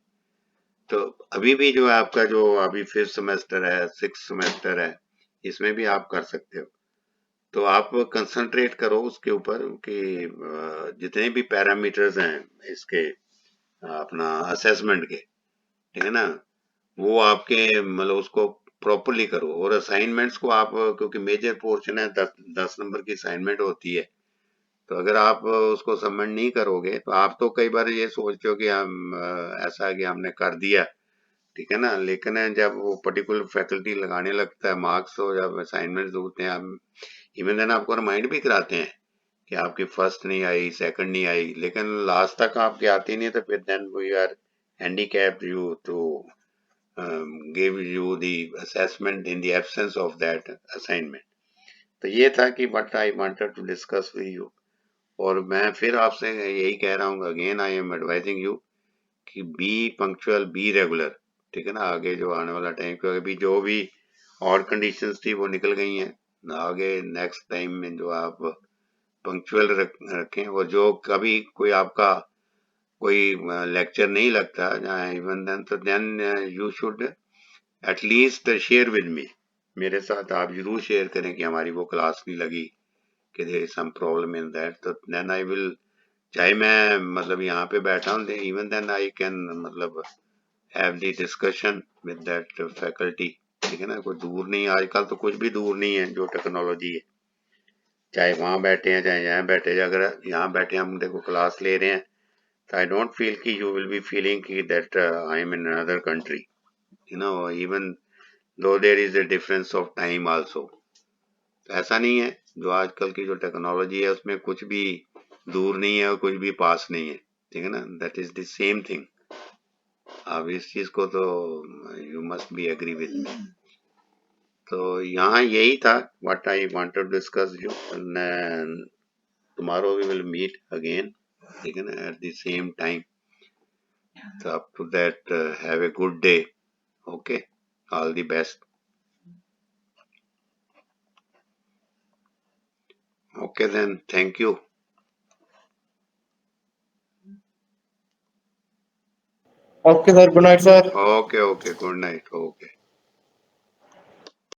तो अभी भी जो है आपका जो अभी 5th सेमेस्टर है, 6th सेमेस्टर है, इसमें भी आप कर सकते हो। तो आप कंसंट्रेट करो उसके ऊपर कि जितने भी पैरामीटर्स हैं इसके अपना असेसमेंट के, ठीक है ना, वो आपके मतलब उसको प्रॉपरली करो। और असाइनमेंट्स को आप, क्योंकि मेजर पोर्शन है 10 नंबर की असाइनमेंट होती है, तो अगर आप उसको सबमिट नहीं करोगे तो आप तो कई बार ये सोचते हो कि हम ऐसा है कि हमने कर दिया, ठीक है ना, लेकिन जब वो पर्टिकुलर फैकल्टी लगाने लगता है मार्क्स, तो जब असाइनमेंट होते हैं हम इवन देन आपको रिमाइंड भी कराते हैं कि आपकी फर्स्ट नहीं आई, सेकंड नहीं आई, लेकिन लास्ट तक आपकी आती नहीं, तो फिर then we are handicapped you to give you the assessment in the absence of that assignment। तो ये था कि what I wanted to discuss with you। और मैं फिर आपसे यही कह रहा हूँ, again I am advising you कि बी पंक्चुअल, बी रेगुलर, ठीक है ना। आगे जो आने वाला टाइम, क्योंकि अभी जो भी और कंडीशंस थी वो निकल गई हैं, आगे नेक्स्ट टाइम में जो आप पंक्चुअल रखें। और जो कभी कोई आपका कोई लेक्चर नहीं लगता इवन देन, तो then you should at least share with me, मेरे साथ आप जरूर शेयर करें कि हमारी वो क्लास नहीं लगी, कि there is some problem in that. तो देन आई विल, चाहे मैं मतलब यहाँ पे बैठा हूँ, इवन देन आई कैन मतलब have the discussion with that faculty, ठीक है ना। कोई दूर नहीं, आजकल तो कुछ भी दूर नहीं है जो टेक्नोलॉजी है, चाहे वहां बैठे हैं चाहे यहाँ बैठे। अगर यहाँ बैठे हम देखो क्लास ले रहे हैं, तो आई डोंट फील कि यू विल बी फीलिंग कि that I am in another country, you know, even though there is a difference of time also। ऐसा नहीं है, जो आजकल की जो टेक्नोलॉजी है उसमें कुछ भी दूर नहीं है और कुछ भी पास नहीं है, ठीक है ना। That is the same thing. अब इस चीज को तो you must be agree with me. तो यहाँ यही था what I wanted to discuss you. Tomorrow we will meet again, ठीक है ना, at the same time. So up to that, have a good day. Okay, all the best. Okay then, thank you. Okay, sir. Good night, sir. Okay, good night. Okay.